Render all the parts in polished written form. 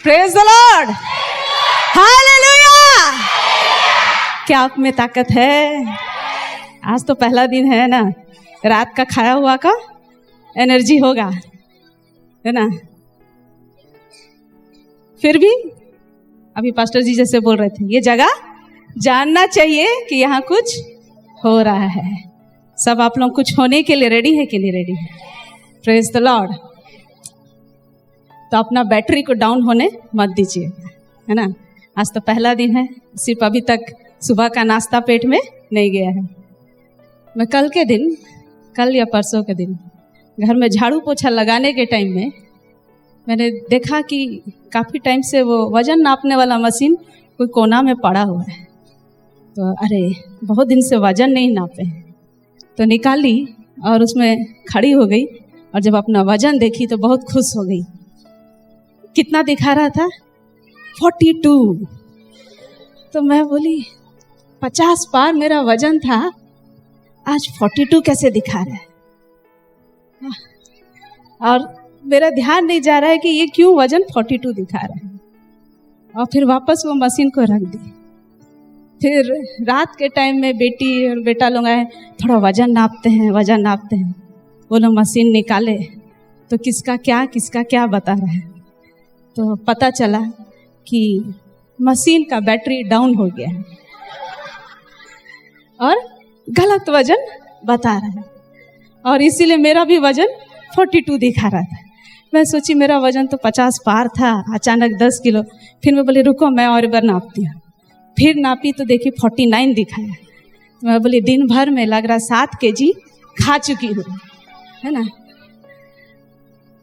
Praise the Lord, hallelujah. क्या आप में ताकत है? आज तो पहला दिन है ना, रात का खाया हुआ का एनर्जी होगा, है ना। फिर भी अभी पास्टर जी जैसे बोल रहे थे, ये जगह जानना चाहिए कि यहाँ कुछ हो रहा है। सब आप लोग कुछ होने के लिए रेडी है कि नहीं रेडी है? Praise the Lord. तो अपना बैटरी को डाउन होने मत दीजिए, है ना। आज तो पहला दिन है, सिर्फ अभी तक सुबह का नाश्ता पेट में नहीं गया है। मैं कल या परसों के दिन घर में झाड़ू पोछा लगाने के टाइम में मैंने देखा कि काफ़ी टाइम से वो वजन नापने वाला मशीन कोई कोना में पड़ा हुआ है। तो अरे बहुत दिन से वजन नहीं नापे, तो निकाली और उसमें खड़ी हो गई और जब अपना वजन देखी तो बहुत खुश हो गई। कितना दिखा रहा था? 42। तो मैं बोली 50 पार मेरा वजन था, आज 42 कैसे दिखा रहा है? और मेरा ध्यान नहीं जा रहा है कि ये क्यों वजन 42 दिखा रहा है। और फिर वापस वो मशीन को रख दी। फिर रात के टाइम में बेटी और बेटा लोग आए, थोड़ा वजन नापते हैं। वो लोग मशीन निकाले तो किसका क्या बता रहा है। तो पता चला कि मशीन का बैटरी डाउन हो गया है और गलत वजन बता रहा है, और इसीलिए मेरा भी वजन 42 दिखा रहा था। मैं सोची मेरा वजन तो 50 पार था, अचानक 10 किलो। फिर मैं बोली रुको, मैं और बार नापती हूँ। फिर नापी तो देखी 49 दिखाया। तो मैं बोली दिन भर में लग रहा 7 kg खा चुकी हूँ, है ना।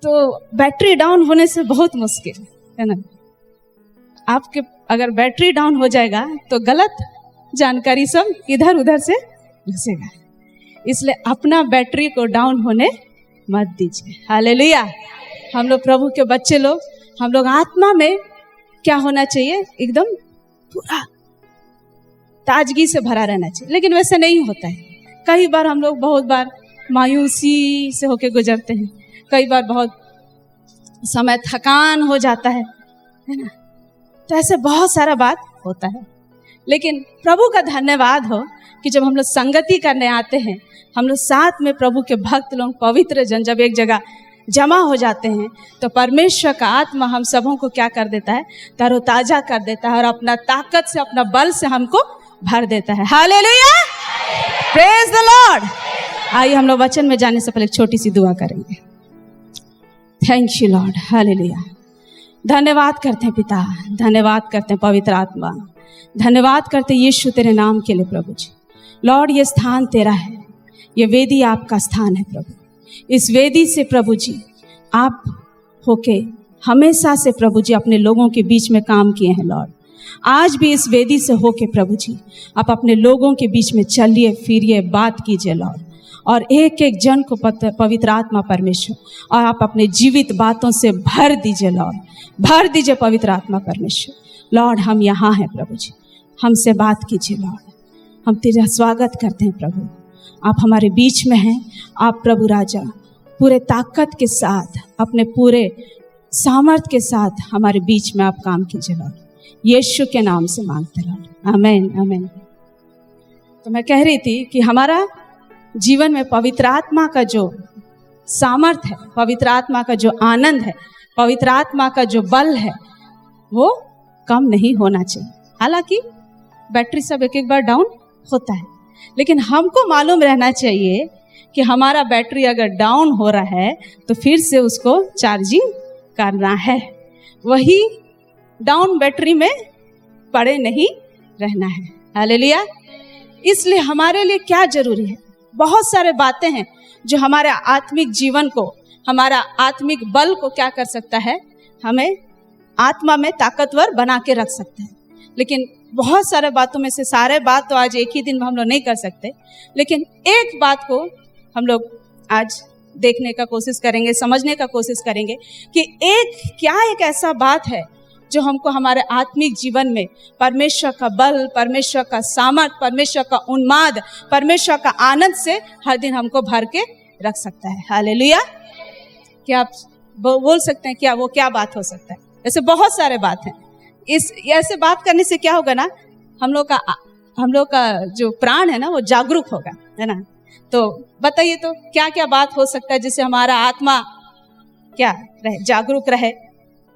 तो बैटरी डाउन होने से बहुत मुश्किल है ना। आपके अगर बैटरी डाउन हो जाएगा तो गलत जानकारी सब इधर उधर से घुसेगा। इसलिए अपना बैटरी को डाउन होने मत दीजिए। हालेलुया। हम लोग प्रभु के बच्चे लोग, हम लोग आत्मा में क्या होना चाहिए? एकदम पूरा ताजगी से भरा रहना चाहिए। लेकिन वैसे नहीं होता है। कई बार हम लोग बहुत बार मायूसी से होके गुजरते हैं, कई बार बहुत समय थकान हो जाता है ना। तो ऐसे बहुत सारा बात होता है। लेकिन प्रभु का धन्यवाद हो कि जब हम लोग संगति करने आते हैं, हम लोग साथ में प्रभु के भक्त लोग, पवित्र जन जब एक जगह जमा हो जाते हैं तो परमेश्वर का आत्मा हम सबों को क्या कर देता है? तरोताजा कर देता है और अपना ताकत से, अपना बल से हमको भर देता है। Hallelujah, praise the Lord. आइए हम लोग वचन में जाने से पहले एक छोटी सी दुआ करेंगे। Thank you Lord, hallelujah. धन्यवाद करते हैं पिता, धन्यवाद करते हैं पवित्र आत्मा, धन्यवाद करते हैं यीशु तेरे नाम के लिए प्रभु जी। लॉर्ड ये स्थान तेरा है, ये वेदी आपका स्थान है प्रभु। इस वेदी से प्रभु जी आप होके हमेशा से प्रभु जी अपने लोगों के बीच में काम किए हैं लॉर्ड। आज भी इस वेदी से होके प्रभु जी आप अपने लोगों के बीच में चलिए फिरिए, बात कीजिए लॉर्ड, और एक एक जन को पवित्र आत्मा परमेश्वर और आप अपने जीवित बातों से भर दीजिए लॉर्ड, भर दीजिए पवित्र आत्मा परमेश्वर। लॉर्ड हम यहाँ हैं प्रभु जी, हमसे बात कीजिए लॉर्ड। हम तेरा स्वागत करते हैं प्रभु, आप हमारे बीच में हैं। आप प्रभु राजा पूरे ताकत के साथ, अपने पूरे सामर्थ के साथ हमारे बीच में आप काम कीजिए लॉर्ड। यीशु के नाम से मांगते लॉर्ड, आमीन आमीन। तो मैं कह रही थी कि हमारा जीवन में पवित्र आत्मा का जो सामर्थ है, पवित्र आत्मा का जो आनंद है, पवित्र आत्मा का जो बल है, वो कम नहीं होना चाहिए। हालांकि बैटरी सब एक एक बार डाउन होता है, लेकिन हमको मालूम रहना चाहिए कि हमारा बैटरी अगर डाउन हो रहा है तो फिर से उसको चार्जिंग करना है। वही डाउन बैटरी में पड़े नहीं रहना है। हालेलुया। इसलिए हमारे लिए क्या जरूरी है? बहुत सारे बातें हैं जो हमारे आत्मिक जीवन को, हमारा आत्मिक बल को क्या कर सकता है? हमें आत्मा में ताकतवर बना के रख सकते हैं। लेकिन बहुत सारे बातों में से सारे बात तो आज एक ही दिन में हम लोग नहीं कर सकते, लेकिन एक बात को हम लोग आज देखने का कोशिश करेंगे, समझने का कोशिश करेंगे कि एक ऐसा बात है जो हमको हमारे आत्मिक जीवन में परमेश्वर का बल, परमेश्वर का सामर्थ, परमेश्वर का उन्माद, परमेश्वर का आनंद से हर दिन हमको भर के रख सकता है। हालेलुया। क्या आप बोल सकते हैं क्या वो क्या बात हो सकता है? ऐसे बहुत सारे बात हैं। इस ऐसे बात करने से क्या होगा ना, हम लोग का जो प्राण है ना वो जागरूक होगा, है ना। तो बताइए तो क्या क्या बात हो सकता है जिससे हमारा आत्मा क्या रहे, जागरूक रहे,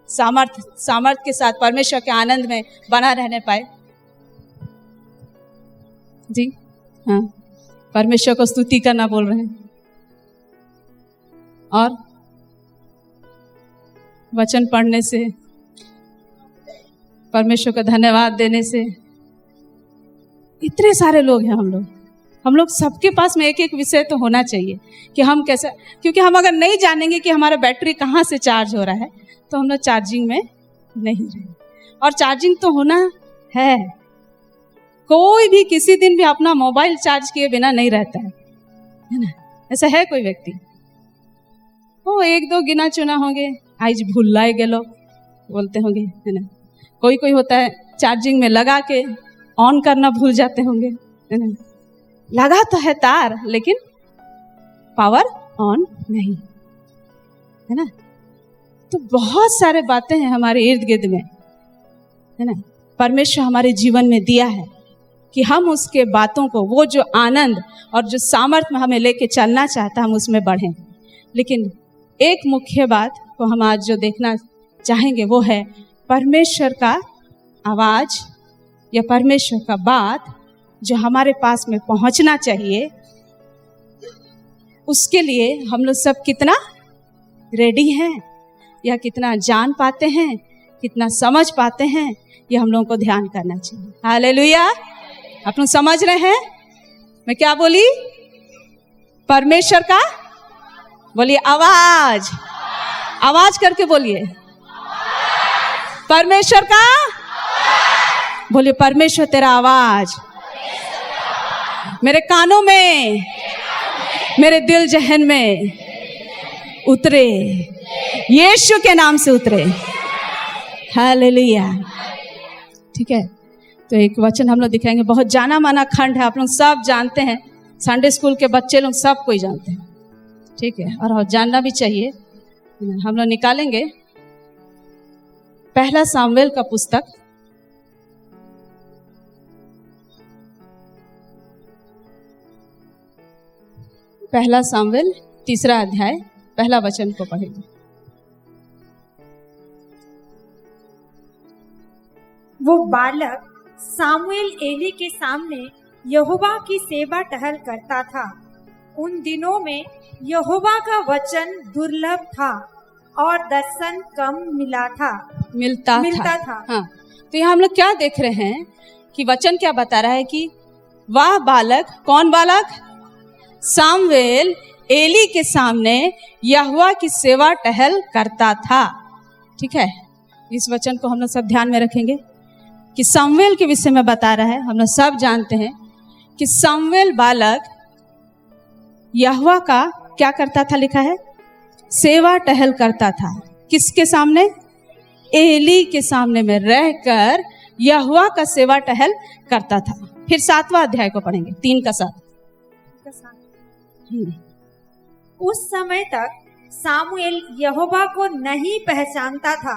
सामर्थ के साथ परमेश्वर के आनंद में बना रहने पाए। जी हाँ, परमेश्वर को स्तुति करना बोल रहे हैं, और वचन पढ़ने से, परमेश्वर को धन्यवाद देने से। इतने सारे लोग हैं हम लोग सबके पास में एक एक विषय तो होना चाहिए कि हम कैसे, क्योंकि हम अगर नहीं जानेंगे कि हमारा बैटरी कहाँ से चार्ज हो रहा है तो हम लोग चार्जिंग में नहीं रहे। और चार्जिंग तो होना है, कोई भी किसी दिन भी अपना मोबाइल चार्ज किए बिना नहीं रहता है ना। ऐसा है कोई व्यक्ति? वो एक दो गिना चुना होंगे, आज भूलाए गेलो बोलते होंगे, है ना। कोई होता है चार्जिंग में लगा के ऑन करना भूल जाते होंगे, है ना। लगा तो है तार लेकिन पावर ऑन नहीं, है ना। तो बहुत सारे बातें हैं हमारे इर्द गिर्द में, है ना। परमेश्वर हमारे जीवन में दिया है कि हम उसके बातों को, वो जो आनंद और जो सामर्थ्य में हमें लेके चलना चाहता है, हम उसमें बढ़ें। लेकिन एक मुख्य बात को हम आज जो देखना चाहेंगे वो है परमेश्वर का आवाज या परमेश्वर का बात जो हमारे पास में पहुंचना चाहिए, उसके लिए हम लोग सब कितना रेडी हैं या कितना जान पाते हैं, कितना समझ पाते हैं, ये हम लोगों को ध्यान करना चाहिए। हालेलुया। आप लोग समझ रहे हैं मैं क्या बोली? परमेश्वर का, बोलिए आवाज, आवाज करके बोलिए परमेश्वर का, बोलिए परमेश्वर तेरा आवाज मेरे कानों में, मेरे दिल जहन में उतरे, यीशु के नाम से उतरे। हालेलुया। ठीक है, तो एक वचन हम लोग दिखाएंगे, बहुत जाना माना खंड है, आप लोग सब जानते हैं, संडे स्कूल के बच्चे लोग सब कोई जानते हैं, ठीक है, और जानना भी चाहिए। हम लोग निकालेंगे पहला सामुएल का पुस्तक, पहला सामुएल 3 अध्याय पहला वचन को पढ़ेंगे। वो बालक सामुएल एली के सामने यहोवा की सेवा टहल करता था। उन दिनों में यहोवा का वचन दुर्लभ था और दर्शन कम मिलता था। हाँ, तो यहाँ हम लोग क्या देख रहे हैं कि वचन क्या बता रहा है कि वह बालक, कौन बालक? सामुएल एली के सामने यहोवा की सेवा टहल करता था। ठीक है, इस वचन को हम लोग सब ध्यान में रखेंगे कि सामुएल के विषय में बता रहा है। हम लोग सब जानते हैं कि सामुएल बालक यहोवा का क्या करता था, लिखा है सेवा टहल करता था। किसके सामने? एली के सामने में रहकर यहोवा का सेवा टहल करता था। फिर 7वां अध्याय को पढ़ेंगे, 3 का 7। उस समय तक सामुएल यहोवा को नहीं पहचानता था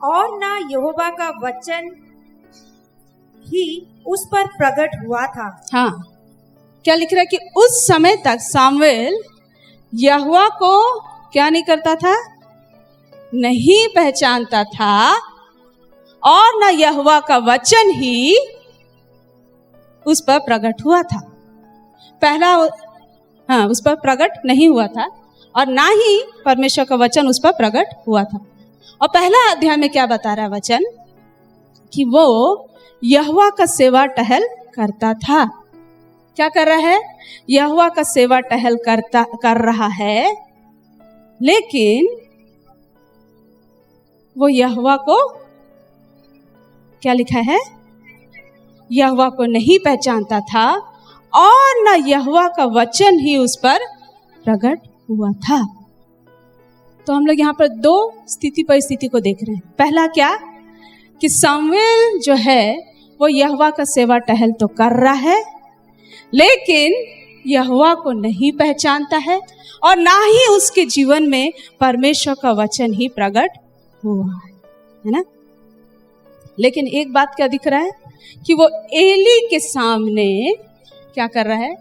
और ना यहोवा का वचन ही उस पर प्रकट हुआ था। हाँ, क्या लिख रहा है कि उस समय तक सामुएल यहोवा को क्या नहीं करता था, नहीं पहचानता था, और ना यहोवा का वचन ही उस पर प्रकट हुआ था। पहला, हाँ, उस पर प्रकट नहीं हुआ था और ना ही परमेश्वर का वचन उस पर प्रकट हुआ था। और पहला अध्याय में क्या बता रहा है वचन कि वो यहोवा का सेवा टहल करता था। क्या कर रहा है? यहोवा का सेवा टहल कर रहा है, लेकिन वो यहोवा को, क्या लिखा है, यहोवा को नहीं पहचानता था और न यहोवा का वचन ही उस पर प्रकट हुआ था। तो हम लोग यहाँ पर 2 परिस्थिति को देख रहे हैं। पहला क्या कि सामुएल जो है वो यहोवा का सेवा टहल तो कर रहा है, लेकिन यहोवा को नहीं पहचानता है और ना ही उसके जीवन में परमेश्वर का वचन ही प्रकट हुआ। है ना। लेकिन एक बात क्या दिख रहा है कि वो एली के सामने क्या कर रहा है,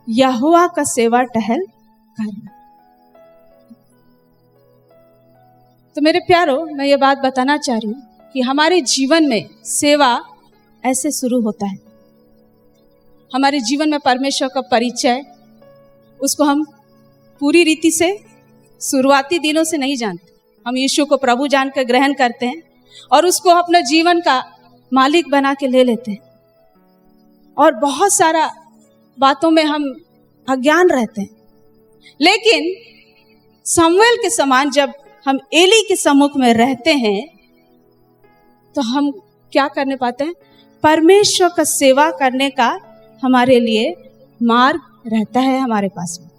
यहोवा का सेवा टहल कर रहा है। तो मेरे प्यारो, मैं ये बात बताना चाह रही हूं कि हमारे जीवन में सेवा ऐसे शुरू होता है। हमारे जीवन में परमेश्वर का परिचय, उसको हम पूरी रीति से शुरुआती दिनों से नहीं जानते। हम यीशु को प्रभु जानकर ग्रहण करते हैं और उसको अपने जीवन का मालिक बना के ले लेते हैं, और बहुत सारा बातों में हम अज्ञान रहते हैं। लेकिन शमूएल के समान जब हम एली के सम्मुख में रहते हैं तो हम क्या करने पाते हैं, परमेश्वर का सेवा करने का हमारे लिए मार्ग रहता है हमारे पास में।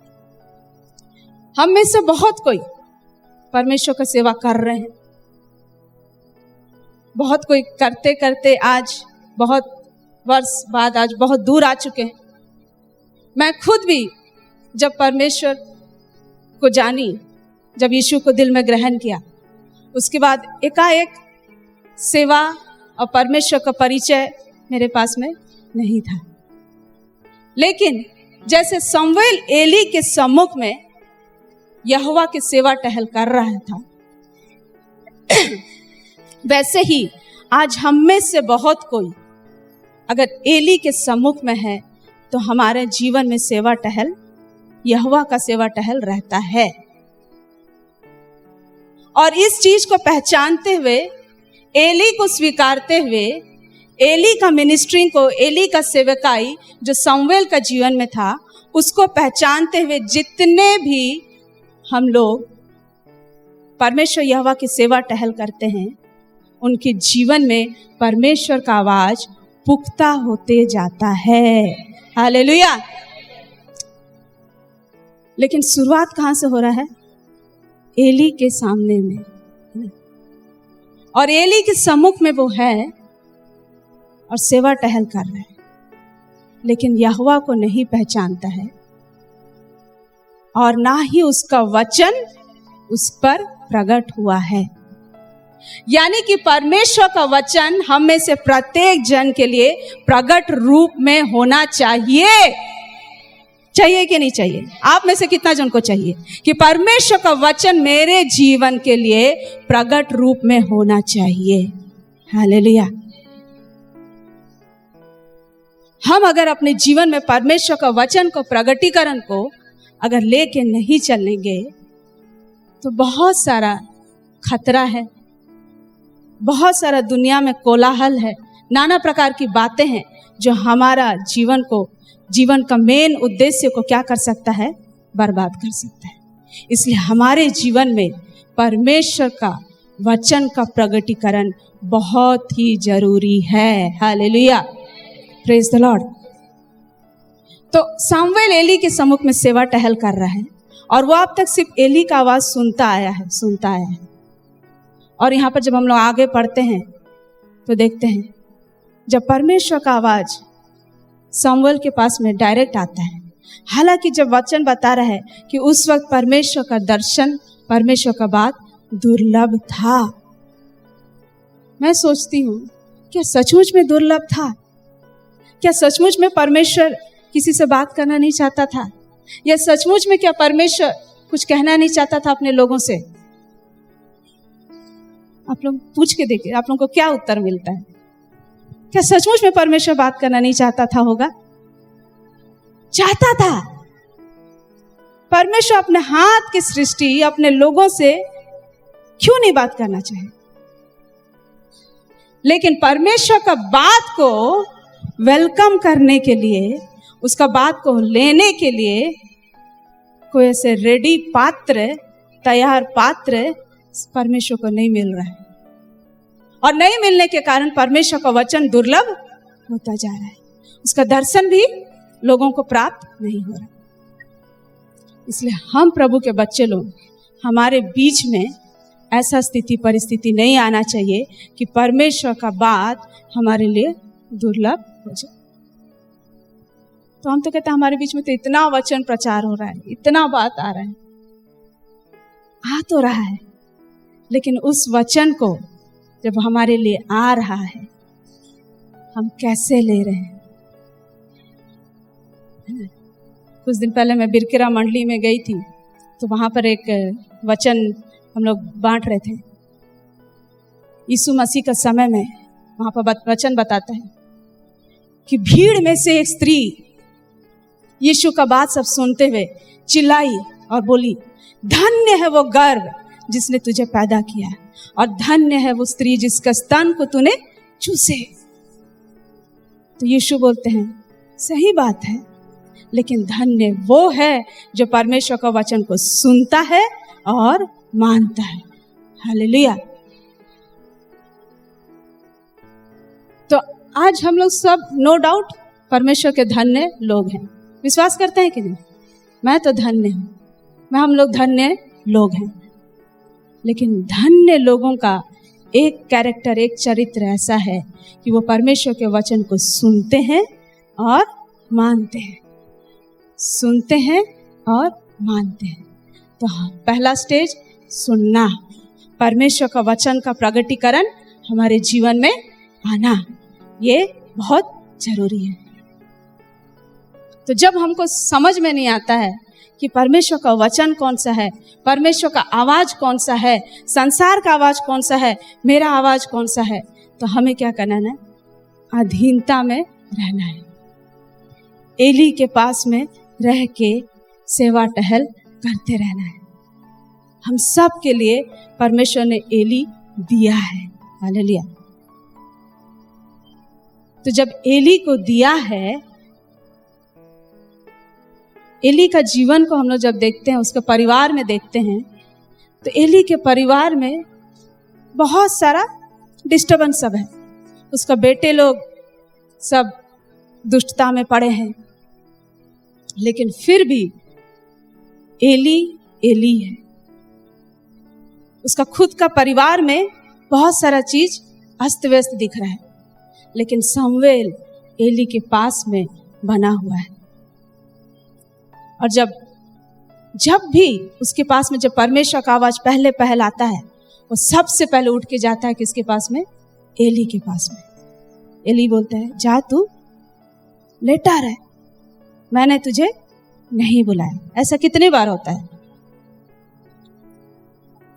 हम में से बहुत कोई परमेश्वर का सेवा कर रहे हैं, बहुत कोई करते करते आज बहुत वर्ष बाद आज बहुत दूर आ चुके हैं। मैं खुद भी जब परमेश्वर को जानी, जब यीशु को दिल में ग्रहण किया, उसके बाद एकाएक सेवा और परमेश्वर का परिचय मेरे पास में नहीं था। लेकिन जैसे शमूएल एली के सम्मुख में यहोवा की सेवा टहल कर रहा था, वैसे ही आज हम में से बहुत कोई अगर एली के सम्मुख में है तो हमारे जीवन में सेवा टहल, यहोवा का सेवा टहल रहता है। और इस चीज को पहचानते हुए, एली को स्वीकारते हुए, एली का मिनिस्ट्री को, एली का सेवकाई जो शमूएल का जीवन में था, उसको पहचानते हुए जितने भी हम लोग परमेश्वर यहोवा की सेवा टहल करते हैं, उनके जीवन में परमेश्वर का आवाज पुख्ता होते जाता है। हालेलुया। लेकिन शुरुआत कहां से हो रहा है, एली के सामने में, और एली के सम्मुख में वो है और सेवा टहल कर रहा है, लेकिन यहोवा को नहीं पहचानता है और ना ही उसका वचन उस पर प्रकट हुआ है। यानी कि परमेश्वर का वचन हम में से प्रत्येक जन के लिए प्रकट रूप में होना चाहिए। चाहिए कि नहीं चाहिए? आप में से कितना जन को चाहिए कि परमेश्वर का वचन मेरे जीवन के लिए प्रकट रूप में होना चाहिए? हालेलुया। हम अगर अपने जीवन में परमेश्वर का वचन को, प्रगटीकरण को अगर लेके नहीं चलेंगे तो बहुत सारा खतरा है, बहुत सारा दुनिया में कोलाहल है, नाना प्रकार की बातें हैं जो हमारा जीवन का मेन उद्देश्य को क्या कर सकता है, बर्बाद कर सकता है। इसलिए हमारे जीवन में परमेश्वर का वचन का प्रगटीकरण बहुत ही जरूरी है। Hallelujah, praise the Lord. तो शमूएल एली के सम्मुख में सेवा टहल कर रहा है और वो अब तक सिर्फ एली का आवाज सुनता आया है। और यहाँ पर जब हम लोग आगे पढ़ते हैं तो देखते हैं जब परमेश्वर का आवाज शमूएल के पास में डायरेक्ट आता है, हालांकि जब वचन बता रहा है कि उस वक्त परमेश्वर का दर्शन, परमेश्वर का बात दुर्लभ था। मैं सोचती हूँ क्या सचमुच में दुर्लभ था? क्या सचमुच में परमेश्वर किसी से बात करना नहीं चाहता था? या सचमुच में क्या परमेश्वर कुछ कहना नहीं चाहता था अपने लोगों से? आप लोग पूछ के देखिए, आप लोगों को क्या उत्तर मिलता है। क्या सचमुच में परमेश्वर बात करना नहीं चाहता था? होगा, चाहता था। परमेश्वर अपने हाथ की सृष्टि, अपने लोगों से क्यों नहीं बात करना चाहे? लेकिन परमेश्वर का बात को वेलकम करने के लिए, उसका बात को लेने के लिए कोई ऐसे रेडी पात्र, तैयार पात्र परमेश्वर को नहीं मिल रहा है। और नहीं मिलने के कारण परमेश्वर का वचन दुर्लभ होता जा रहा है, उसका दर्शन भी लोगों को प्राप्त नहीं हो रहा। इसलिए हम प्रभु के बच्चे लोग, हमारे बीच में ऐसा स्थिति परिस्थिति नहीं आना चाहिए कि परमेश्वर का बात हमारे लिए दुर्लभ हो जाए। तो हम तो कहते हैं हमारे बीच में तो इतना वचन प्रचार हो रहा है, इतना बात आ रहा है, आ तो रहा है, लेकिन उस वचन को जब हमारे लिए आ रहा है, हम कैसे ले रहे हैं। कुछ दिन पहले मैं बिरकिरा मंडली में गई थी, तो वहां पर एक वचन हम लोग बांट रहे थे। यीशु मसीह का समय में वहां पर वचन बताता है कि भीड़ में से एक स्त्री यीशु का बात सब सुनते हुए चिल्लाई और बोली, धन्य है वो गर्भ जिसने तुझे पैदा किया, और धन्य है वो स्त्री जिसका स्तन को तूने चूसे। तो यीशु बोलते हैं, सही बात है, लेकिन धन्य वो है जो परमेश्वर का वचन को सुनता है और मानता है। हालेलुया। तो आज हम लोग सब नो डाउट परमेश्वर के धन्य लोग हैं। विश्वास करते हैं कि नहीं? मैं तो धन्य हूं, हम लोग धन्य लोग हैं। लेकिन धन्य लोगों का एक कैरेक्टर, एक चरित्र ऐसा है कि वो परमेश्वर के वचन को सुनते हैं और मानते हैं, सुनते हैं और मानते हैं। तो पहला स्टेज सुनना, परमेश्वर का वचन का प्रगटीकरण हमारे जीवन में आना, ये बहुत जरूरी है। तो जब हमको समझ में नहीं आता है कि परमेश्वर का वचन कौन सा है, परमेश्वर का आवाज कौन सा है, संसार का आवाज कौन सा है, मेरा आवाज कौन सा है, तो हमें क्या करना है? अधीनता में रहना है। एली के पास में रह के सेवा टहल करते रहना है। हम सब के लिए परमेश्वर ने एली दिया है। हालेलुया। तो जब एली को दिया है, एली का जीवन को हम लोग जब देखते हैं, उसके परिवार में देखते हैं, तो एली के परिवार में बहुत सारा डिस्टर्बेंस सब है। उसका बेटे लोग सब दुष्टता में पड़े हैं, लेकिन फिर भी एली एली है। उसका खुद का परिवार में बहुत सारा चीज अस्त व्यस्त दिख रहा है, लेकिन शमूएल एली के पास में बना हुआ है। और जब भी उसके पास में जब परमेश्वर का आवाज पहले आता है, वो सबसे पहले उठ के जाता है किसके पास में? एली के पास में। एली बोलता है, जा तू लेटा रहे, मैंने तुझे नहीं बुलाया। ऐसा कितने बार होता है?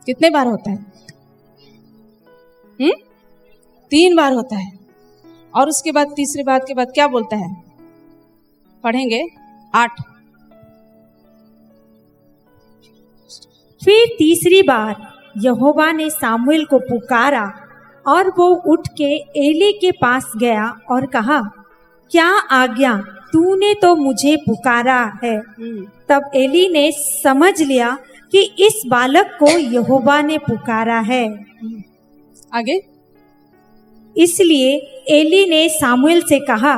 कितने बार होता है? 3 बार होता है। और उसके बाद तीसरी बात के बाद क्या बोलता है? पढ़ेंगे 8। फिर तीसरी बार यहोवा ने सामुएल को पुकारा और वो उठ के एली के पास गया और कहा, क्या आज्ञा? तूने तो मुझे पुकारा है। तब एली ने समझ लिया कि इस बालक को यहोवा ने पुकारा है। आगे, इसलिए एली ने सामुएल से कहा,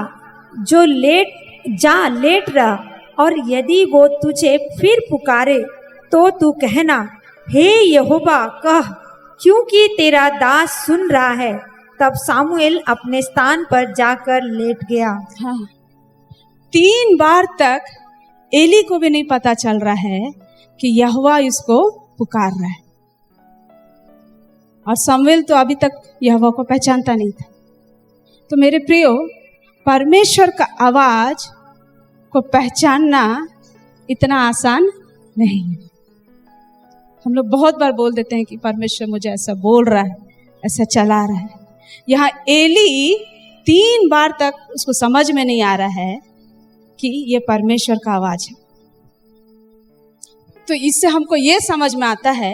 जो लेट रह, और यदि वो तुझे फिर पुकारे तो तू कहना, हे यहोवा कह, क्योंकि तेरा दास सुन रहा है। तब सामुएल अपने स्थान पर जाकर लेट गया। हाँ, 3 बार तक एली को भी नहीं पता चल रहा है कि यहोवा इसको पुकार रहा है। और शमूएल तो अभी तक यहोवा को पहचानता नहीं था। तो मेरे प्रियो, परमेश्वर का आवाज को पहचानना इतना आसान नहीं है। हम लोग बहुत बार बोल देते हैं कि परमेश्वर मुझे ऐसा बोल रहा है, ऐसा चला रहा है। यहाँ एली 3 बार तक उसको समझ में नहीं आ रहा है कि ये परमेश्वर का आवाज है। तो इससे हमको ये समझ में आता है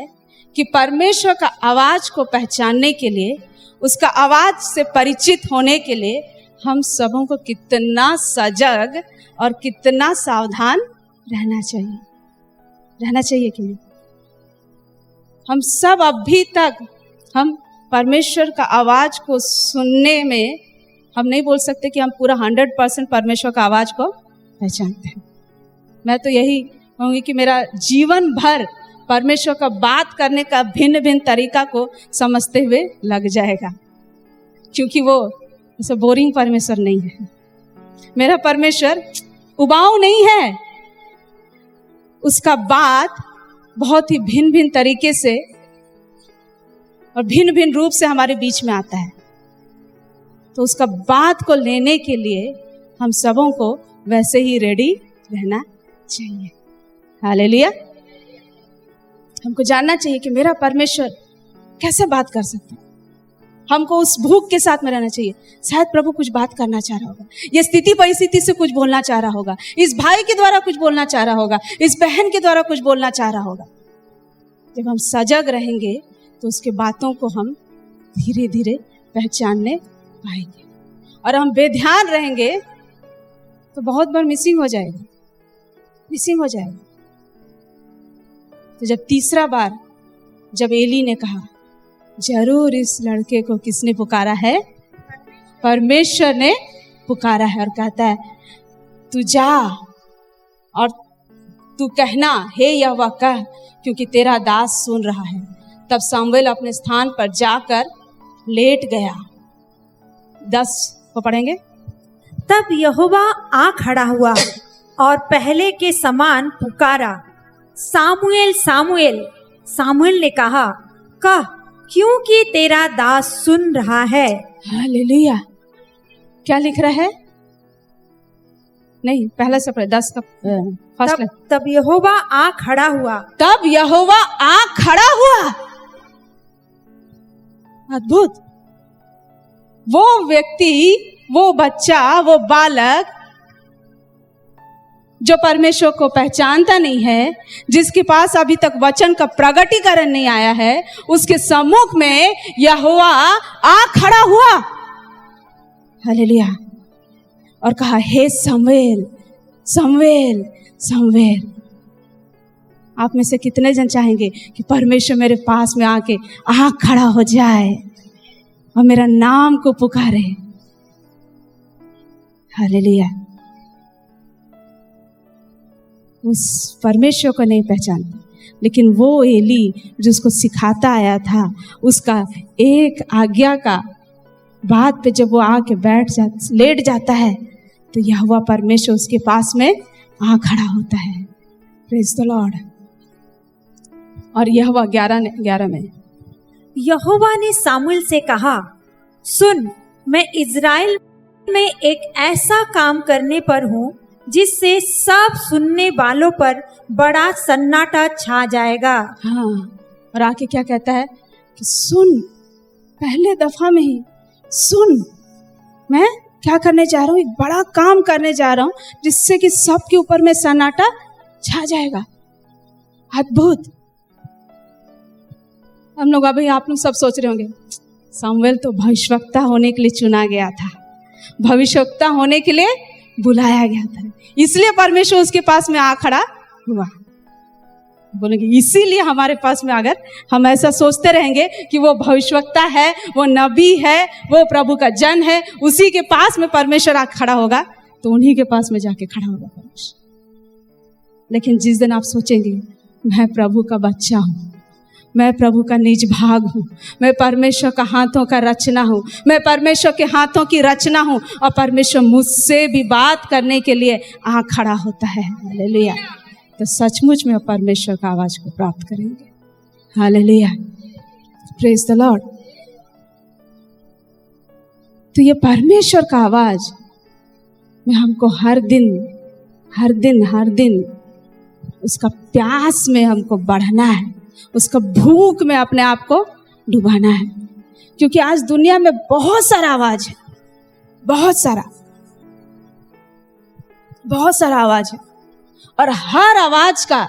कि परमेश्वर का आवाज को पहचानने के लिए, उसका आवाज से परिचित होने के लिए हम सबों को कितना सजग और कितना सावधान रहना चाहिए कि नहीं? हम सब अभी तक हम परमेश्वर का आवाज को सुनने में हम नहीं बोल सकते कि हम पूरा 100% परमेश्वर का आवाज को पहचानते हैं। मैं तो यही कहूँगी कि मेरा जीवन भर परमेश्वर का बात करने का भिन्न भिन्न तरीका को समझते हुए लग जाएगा, क्योंकि वो ऐसा बोरिंग परमेश्वर नहीं है। मेरा परमेश्वर उबाऊ नहीं है। उसका बात बहुत ही भिन्न भिन्न तरीके से और भिन्न भिन्न रूप से हमारे बीच में आता है। तो उसका बात को लेने के लिए हम सबों को वैसे ही रेडी रहना चाहिए। हालेलुया। हमको जानना चाहिए कि मेरा परमेश्वर कैसे बात कर सकता है। हमको उस भूख के साथ में रहना चाहिए। शायद प्रभु कुछ बात करना चाह रहा होगा, ये स्थिति परिस्थिति से कुछ बोलना चाह रहा होगा, इस भाई के द्वारा कुछ बोलना चाह रहा होगा, इस बहन के द्वारा कुछ बोलना चाह रहा होगा। जब हम सजग रहेंगे तो उसके बातों को हम धीरे धीरे पहचानने पाएंगे। और हम बेध्यान रहेंगे तो बहुत बार मिसिंग हो जाएगा। तो जब तीसरा बार जब एली ने कहा, जरूर इस लड़के को किसने पुकारा है? परमेश्वर ने पुकारा है। और कहता है, तू जा और तू कहना, हे यहोवा कह, क्योंकि तेरा दास सुन रहा है। तब सामुएल अपने स्थान पर जाकर लेट गया। 10 को पढ़ेंगे। तब यहोवा आ खड़ा हुआ और पहले के समान पुकारा, सामुएल सामुएल। सामुएल ने कहा, कह, क्योंकि तेरा दास सुन रहा है। हालेलुया। क्या लिख रहा है? नहीं, पहले से पढ़े 10 का फर्स्ट। तब यहोवा आ खड़ा हुआ। तब यहोवा आ खड़ा हुआ। अद्भुत। वो व्यक्ति, वो बच्चा, वो बालक जो परमेश्वर को पहचानता नहीं है, जिसके पास अभी तक वचन का प्रगटीकरण नहीं आया है, उसके सम्मुख में यहोवा आ खड़ा हुआ। हालेलुया। और कहा, हे समूएल समूएल समूएल। आप में से कितने जन चाहेंगे कि परमेश्वर मेरे पास में आके आ खड़ा हो जाए और मेरा नाम को पुकारे? हालेलुया। उस परमेश्वर को नहीं पहचानता, लेकिन वो एली जो उसको सिखाता आया था, उसका एक आज्ञा का बात पे जब वो आके लेट जाता है तो यहोवा परमेश्वर उसके पास में आ खड़ा होता है। Praise the Lord. और यहोवा 11 में, यहोवा ने सामुएल से कहा, सुन, मैं इज़राइल में एक ऐसा काम करने पर हूँ जिससे सब सुनने वालों पर बड़ा सन्नाटा छा जाएगा। हाँ। और आके क्या कहता है कि सुन, पहले दफा में ही सुन, मैं क्या करने जा रहा हूँ? एक बड़ा काम करने जा रहा हूँ जिससे कि सबके ऊपर में सन्नाटा छा जाएगा। अद्भुत। हम लोग, अभी आप लोग सब सोच रहे होंगे, सामुएल तो भविष्यवक्ता होने के लिए चुना गया था, भविष्यवक्ता होने के लिए बुलाया गया था, इसलिए परमेश्वर उसके पास में आ खड़ा हुआ। बोलेंगे इसीलिए हमारे पास में, अगर हम ऐसा सोचते रहेंगे कि वो भविष्यवक्ता है, वो नबी है, वो प्रभु का जन है, उसी के पास में परमेश्वर आ खड़ा होगा, तो उन्हीं के पास में जाके खड़ा होगा परमेश्वर। लेकिन जिस दिन आप सोचेंगे मैं प्रभु का बच्चा हूँ, मैं प्रभु का निज भाग हूँ, मैं परमेश्वर का हाथों का रचना हूँ, मैं परमेश्वर के हाथों की रचना हूँ, और परमेश्वर मुझसे भी बात करने के लिए आ खड़ा होता है। हालेलुया। तो सचमुच में परमेश्वर का आवाज को प्राप्त करेंगे। हालेलुया। Praise the Lord. तो ये परमेश्वर का आवाज में हमको हर दिन उसका प्यास में हमको बढ़ना है, उसका भूख में अपने आप को डुबाना है। क्योंकि आज दुनिया में बहुत सारा आवाज है, बहुत सारा आवाज है, और हर आवाज का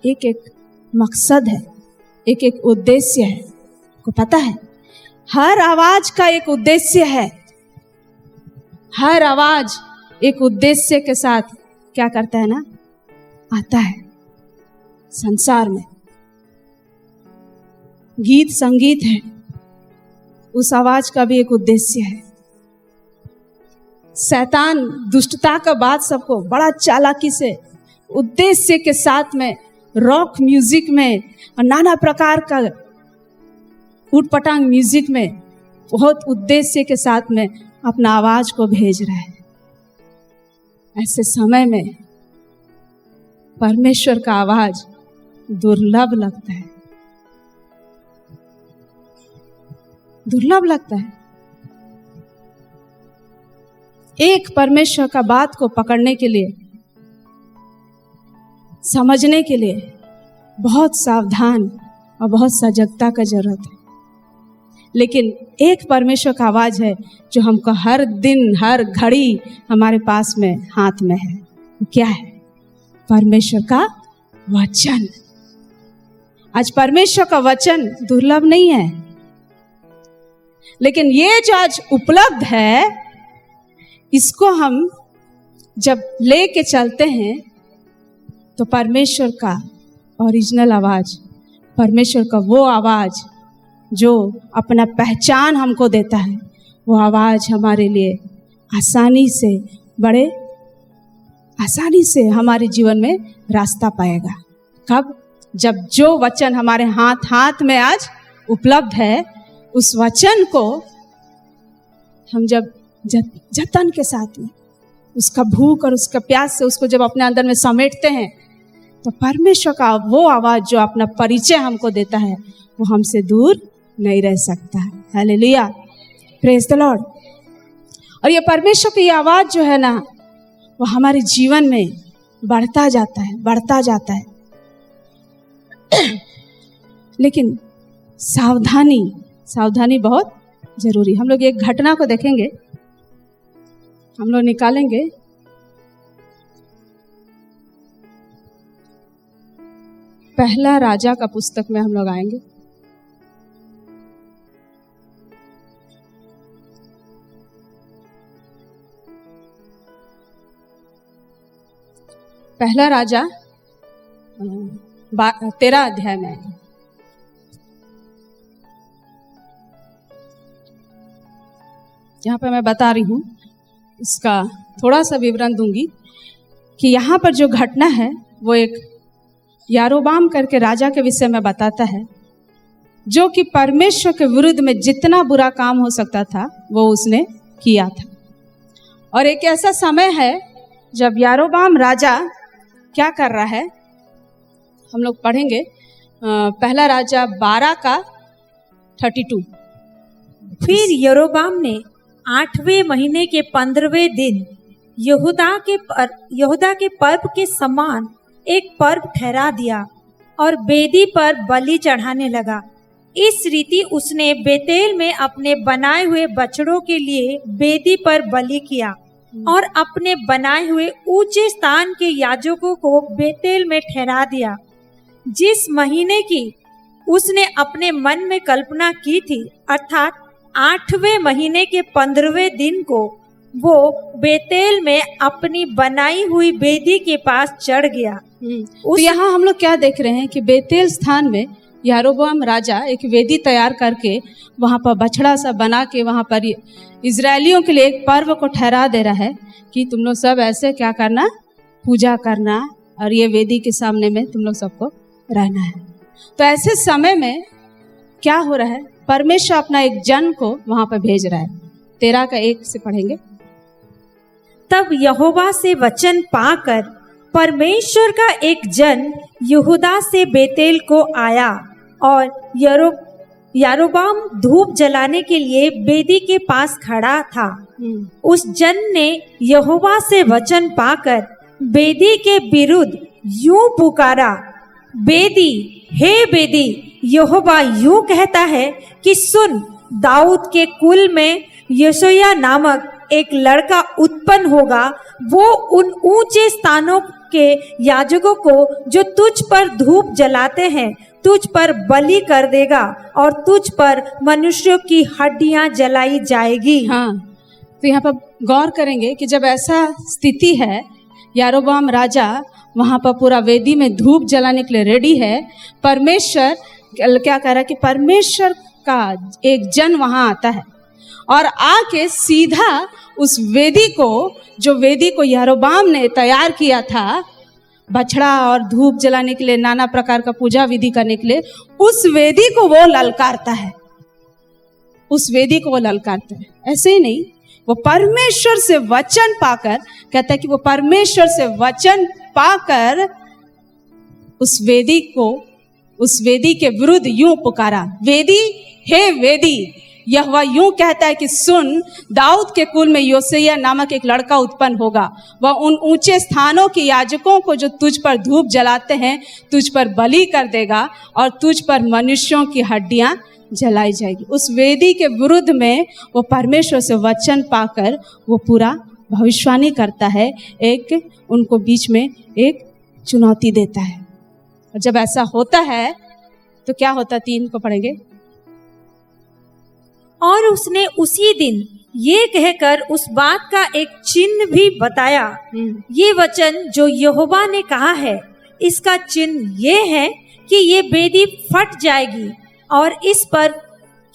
एक एक मकसद है, एक एक उद्देश्य है। को पता है? हर आवाज का एक उद्देश्य है। हर आवाज एक उद्देश्य के साथ क्या करता है ना, आता है संसार में। गीत संगीत है, उस आवाज का भी एक उद्देश्य है। शैतान दुष्टता का बात सबको बड़ा चालाकी से उद्देश्य के साथ में रॉक म्यूजिक में और नाना प्रकार का उटपटांग म्यूजिक में बहुत उद्देश्य के साथ में अपना आवाज को भेज रहा है। ऐसे समय में परमेश्वर का आवाज दुर्लभ लगता है। दुर्लभ लगता है। एक परमेश्वर का बात को पकड़ने के लिए, समझने के लिए बहुत सावधान और बहुत सजगता का जरूरत है। लेकिन एक परमेश्वर का आवाज है जो हमको हर दिन हर घड़ी हमारे पास में हाथ में है। क्या है? परमेश्वर का वचन। आज परमेश्वर का वचन दुर्लभ नहीं है, लेकिन ये जो आज उपलब्ध है, इसको हम जब लेके चलते हैं तो परमेश्वर का ओरिजिनल आवाज, परमेश्वर का वो आवाज जो अपना पहचान हमको देता है, वो आवाज हमारे लिए बड़े आसानी से हमारे जीवन में रास्ता पाएगा। कब? जब जो वचन हमारे हाथ में आज उपलब्ध है, उस वचन को हम जब जतन के साथ में, उसका भूख और उसका प्यास से उसको जब अपने अंदर में समेटते हैं, तो परमेश्वर का वो आवाज जो अपना परिचय हमको देता है, वो हमसे दूर नहीं रह सकता है। Hallelujah, praise the Lord. और ये परमेश्वर की आवाज जो है ना, वो हमारे जीवन में बढ़ता जाता है। लेकिन सावधानी बहुत जरूरी। हम लोग एक घटना को देखेंगे, हम लोग निकालेंगे पहला राजा का पुस्तक में हम लोग आएंगे। पहला राजा 13 अध्याय में आएंगे। यहाँ पे मैं बता रही हूँ, इसका थोड़ा सा विवरण दूंगी कि यहाँ पर जो घटना है वो एक यारोबाम करके राजा के विषय में बताता है, जो कि परमेश्वर के विरुद्ध में जितना बुरा काम हो सकता था वो उसने किया था। और एक ऐसा समय है जब यारोबाम राजा क्या कर रहा है, हम लोग पढ़ेंगे पहला राजा 12 का 32। फिर यरोबाम ने 8वें महीने के 15वें दिन यहूदा के पर्व के समान एक पर्व ठहरा दिया और वेदी पर बलि चढ़ाने लगा। इस रीति उसने बेतेल में अपने बनाए हुए बछड़ों के लिए वेदी पर बलि किया और अपने बनाए हुए ऊंचे स्थान के याजकों को बेतेल में ठहरा दिया। जिस महीने की उसने अपने मन में कल्पना की थी, अर्थात 8वें महीने के 15वें दिन को वो बेतेल में अपनी बनाई हुई वेदी के पास चढ़ गया। तो यहाँ हम लोग क्या देख रहे हैं कि बेतेल स्थान में यारोबाम राजा एक वेदी तैयार करके वहाँ पर बछड़ा सा बना के वहाँ पर इजरायलियों के लिए एक पर्व को ठहरा दे रहा है कि तुम लोग सब ऐसे क्या करना, पूजा करना, और ये वेदी के सामने में तुम लोग सबको रहना है। तो ऐसे समय में क्या हो रहा है, परमेश्वर अपना एक जन को वहाँ पर भेज रहा है। 13 का 1 से पढ़ेंगे। तब यहोवा से वचन पाकर परमेश्वर का एक जन यहूदा से बेतेल को आया और यारोबाम धूप जलाने के लिए वेदी के पास खड़ा था। उस जन ने यहोवा से वचन पाकर वेदी के विरुद्ध यूं पुकारा, वेदी, हे वेदी, यहोवा यूं कहता है कि सुन, दाऊद के कुल में यशोया नामक एक लड़का उत्पन्न होगा। वो उन ऊंचे स्थानों के याजकों को जो तुझ पर धूप जलाते हैं तुझ पर बलि कर देगा और तुझ पर मनुष्यों की हड्डियां जलाई जाएगी। हाँ, तो यहाँ पर गौर करेंगे कि जब ऐसा स्थिति है, यारोबाम राजा वहाँ पर पूरा वेदी में धूप जलाने के लिए रेडी है। परमेश्वर क्या कह रहा है कि परमेश्वर का एक जन वहाँ आता है और आके सीधा उस वेदी को, जो वेदी को यारोबाम ने तैयार किया था बछड़ा और धूप जलाने के लिए, नाना प्रकार का पूजा विधि करने के लिए, उस वेदी को वो ललकारता है। उस वेदी को वो ललकारता है। ऐसे ही नहीं, वो परमेश्वर से वचन पाकर, कहता है कि वो परमेश्वर से वचन पाकर उस वेदी को, उस वेदी के विरुद्ध यूं पुकारा, वेदी, हे वेदी, यहोवा यूं कहता है कि सुन, दाऊद के कुल में योसिय्याह नामक एक लड़का उत्पन्न होगा। वह उन ऊंचे स्थानों के याजकों को जो तुझ पर धूप जलाते हैं तुझ पर बलि कर देगा और तुझ पर मनुष्यों की हड्डियां जलाई जाएगी। उस वेदी के विरुद्ध में वो परमेश्वर से वचन पाकर वो पूरा भविष्यवाणी करता है, एक उनको बीच में एक चुनौती देता है। और जब ऐसा होता है तो क्या होता, 3 को पढ़ेंगे। और उसने उसी दिन ये कहकर उस बात का एक चिन्ह भी बताया, ये वचन जो यहोवा ने कहा है, इसका चिन्ह ये है कि ये वेदी फट जाएगी और इस पर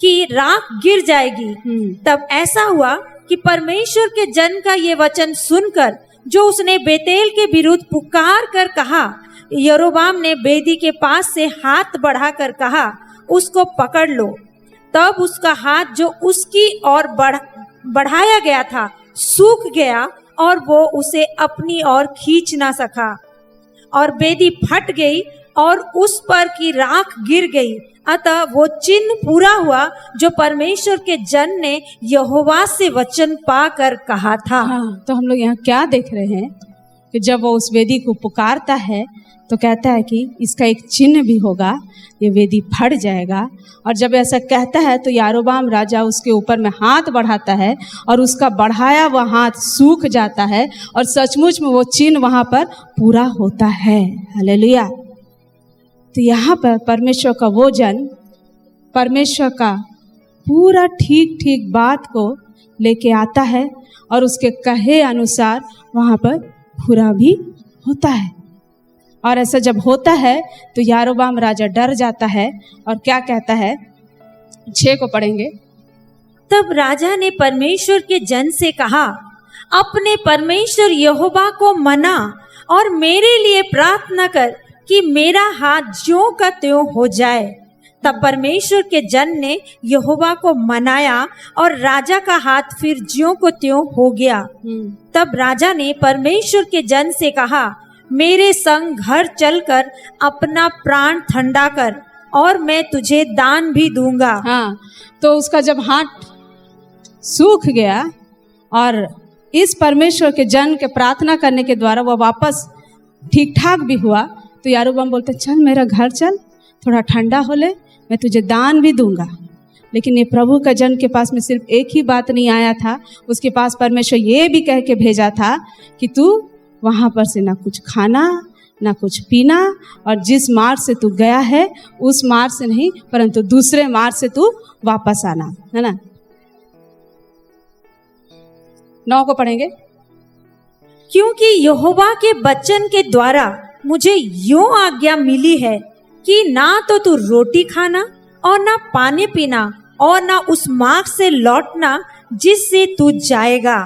की राख गिर जाएगी। तब ऐसा हुआ कि परमेश्वर के जन का ये वचन सुनकर जो उसने बेतेल के विरुद्ध पुकार कर कहा, यरोबाम ने वेदी के पास से हाथ बढ़ाकर कहा, उसको पकड़ लो। तब उसका हाथ जो उसकी ओर बढ़ाया गया था सूख गया और वो उसे अपनी ओर खींच ना सका और वेदी फट गई और उस पर की राख गिर गई। अतः वो चिन्ह पूरा हुआ जो परमेश्वर के जन ने यहोवा से वचन पाकर कहा था। तो हम लोग यहाँ क्या देख रहे हैं कि जब वो उस वेदी को पुकारता है तो कहता है कि इसका एक चिन्ह भी होगा, ये वेदी फट जाएगा। और जब ऐसा कहता है तो यारोबाम राजा उसके ऊपर में हाथ बढ़ाता है और उसका बढ़ाया हुआ हाथ सूख जाता है और सचमुच में वो चिन्ह वहाँ पर पूरा होता है। हालेलुया। तो यहाँ पर परमेश्वर का वो जन परमेश्वर का पूरा ठीक ठीक बात को लेके आता है और उसके कहे अनुसार वहाँ पर पूरा भी होता है। और ऐसा जब होता है तो यारोबाम राजा डर जाता है और क्या कहता है, 6 को पढ़ेंगे। तब राजा ने परमेश्वर के जन से कहा, अपने परमेश्वर यहोवा को मना और मेरे लिए प्रार्थना कर कि मेरा हाथ ज्यों का त्यों हो जाए। तब परमेश्वर के जन ने यहोवा को मनाया और राजा का हाथ फिर ज्यों को त्यों हो गया। तब राजा ने परमेश्वर के जन से कहा, मेरे संग घर चलकर अपना प्राण ठंडा कर और मैं तुझे दान भी दूंगा। तो उसका जब हाथ सूख गया और इस परमेश्वर के जन के प्रार्थना करने के द्वारा वो वापस ठीक ठाक भी हुआ, तो यारोबाम बोलते, चल मेरा घर चल, थोड़ा ठंडा हो ले, मैं तुझे दान भी दूंगा। लेकिन ये प्रभु का जन के पास में सिर्फ एक ही बात नहीं आया था, उसके पास परमेश्वर ये भी कह के भेजा था कि तू वहाँ पर से ना कुछ खाना ना कुछ पीना, और जिस मार्ग से तू गया है उस मार्ग से नहीं परंतु दूसरे मार्ग से तू वापस आना, है ना। 9 को पढ़ेंगे। क्योंकि यहोवा के वचन के द्वारा मुझे यूं आज्ञा मिली है कि ना तो तू रोटी खाना और ना पानी पीना और ना उस मार्ग से लौटना जिससे तू जाएगा।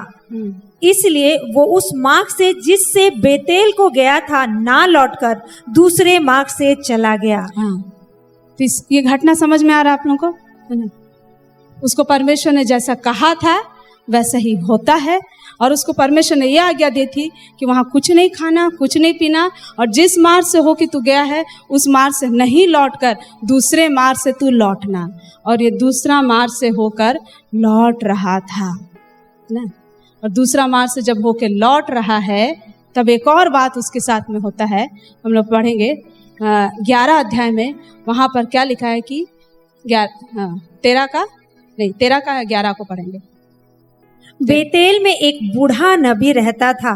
इसलिए वो उस मार्ग से जिससे बेतेल को गया था ना लौटकर दूसरे मार्ग से चला गया। तो ये घटना समझ में आ रहा है आप लोगों को, है ना। उसको परमेश्वर ने जैसा कहा था वैसा ही होता है, और उसको परमेश्वर ने यह आज्ञा दी थी कि वहाँ कुछ नहीं खाना कुछ नहीं पीना, और जिस मार्ग से हो कि तू गया है उस मार्ग से नहीं लौटकर दूसरे मार्ग से तू लौटना। और ये दूसरा मार्ग से होकर लौट रहा था ना, और दूसरा मार्ग से जब होकर लौट रहा है तब एक और बात उसके साथ में होता है। हम लोग पढ़ेंगे 11 अध्याय में, वहाँ पर क्या लिखा है कि 13 का 11 को पढ़ेंगे। बेतेल में एक बूढ़ा नबी रहता था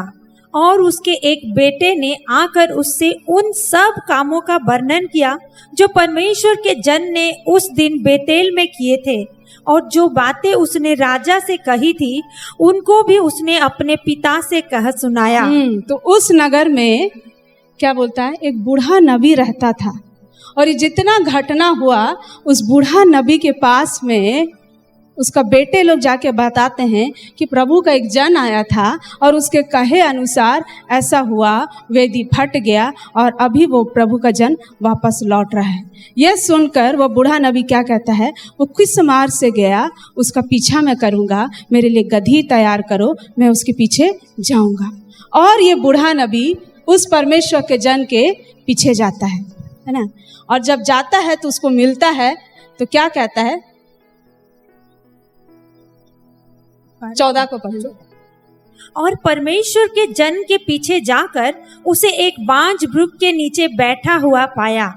और उसके एक बेटे ने आकर उससे उन सब कामों का वर्णन किया जो परमेश्वर के जन ने उस दिन बेतेल में किए थे, और जो बातें उसने राजा से कही थी उनको भी उसने अपने पिता से कह सुनाया। तो उस नगर में क्या बोलता है, एक बूढ़ा नबी रहता था, और ये जितना घटना हुआ उस बूढ़ा नबी के पास में उसका बेटे लोग जाके बताते हैं कि प्रभु का एक जन आया था और उसके कहे अनुसार ऐसा हुआ, वेदी फट गया और अभी वो प्रभु का जन वापस लौट रहा है। यह सुनकर वो बूढ़ा नबी क्या कहता है, वो किस मार्ग से गया उसका पीछा मैं करूँगा, मेरे लिए गधी तैयार करो, मैं उसके पीछे जाऊँगा। और ये बूढ़ा नबी उस परमेश्वर के जन के पीछे जाता है ना। और जब जाता है तो उसको मिलता है तो क्या कहता है, 14 को पढ़ो। और परमेश्वर के जन के पीछे जाकर उसे एक बांज वृक्ष के नीचे बैठा हुआ पाया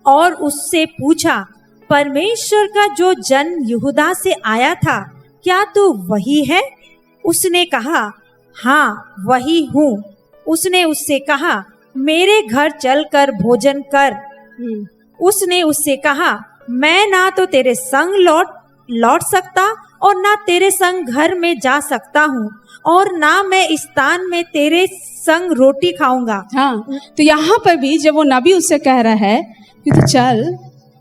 और उससे पूछा, परमेश्वर का जो जन यहूदा से आया था, क्या तू वही है? उसने कहा, हाँ वही हूँ। उसने उससे कहा, मेरे घर चलकर भोजन कर। उसने उससे कहा, मैं ना तो तेरे संग लौट सकता और ना तेरे संग घर में जा सकता हूँ, और ना मैं इस स्थान में तेरे संग रोटी खाऊंगा। हाँ, तो यहाँ पर भी जब वो नबी उससे कह रहा है कि तू चल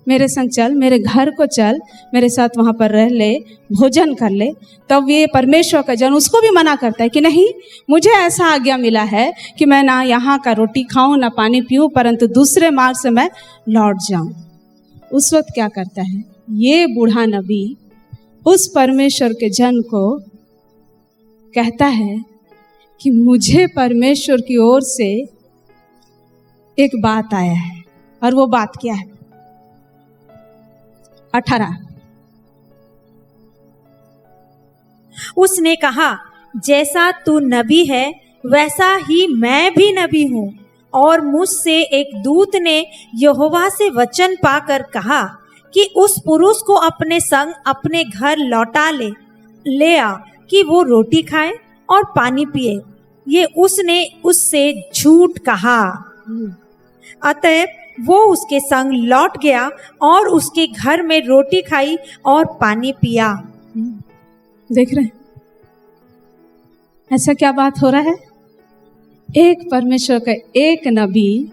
मेरे संग, चल मेरे घर को चल, मेरे साथ वहाँ पर रह ले, भोजन कर ले, तब ये परमेश्वर का जन उसको भी मना करता है कि नहीं, मुझे ऐसा आज्ञा मिला है कि मैं ना यहाँ का रोटी खाऊं ना पानी पीऊं, परंतु दूसरे मार्ग से मैं लौट जाऊं। उस वक्त क्या करता है ये बूढ़ा नबी उस परमेश्वर के जन को कहता है कि मुझे परमेश्वर की ओर से एक बात आया है, और वो बात क्या है? 18। उसने कहा, जैसा तू नबी है वैसा ही मैं भी नबी हूँ, और मुझसे एक दूत ने यहोवा से वचन पाकर कहा कि उस पुरुष को अपने संग अपने घर लौटा ले आ कि वो रोटी खाए और पानी पिए। ये उसने उससे झूठ कहा। अतः वो उसके संग लौट गया और उसके घर में रोटी खाई और पानी पिया। देख रहे हैं ऐसा क्या बात हो रहा है? एक परमेश्वर का एक नबी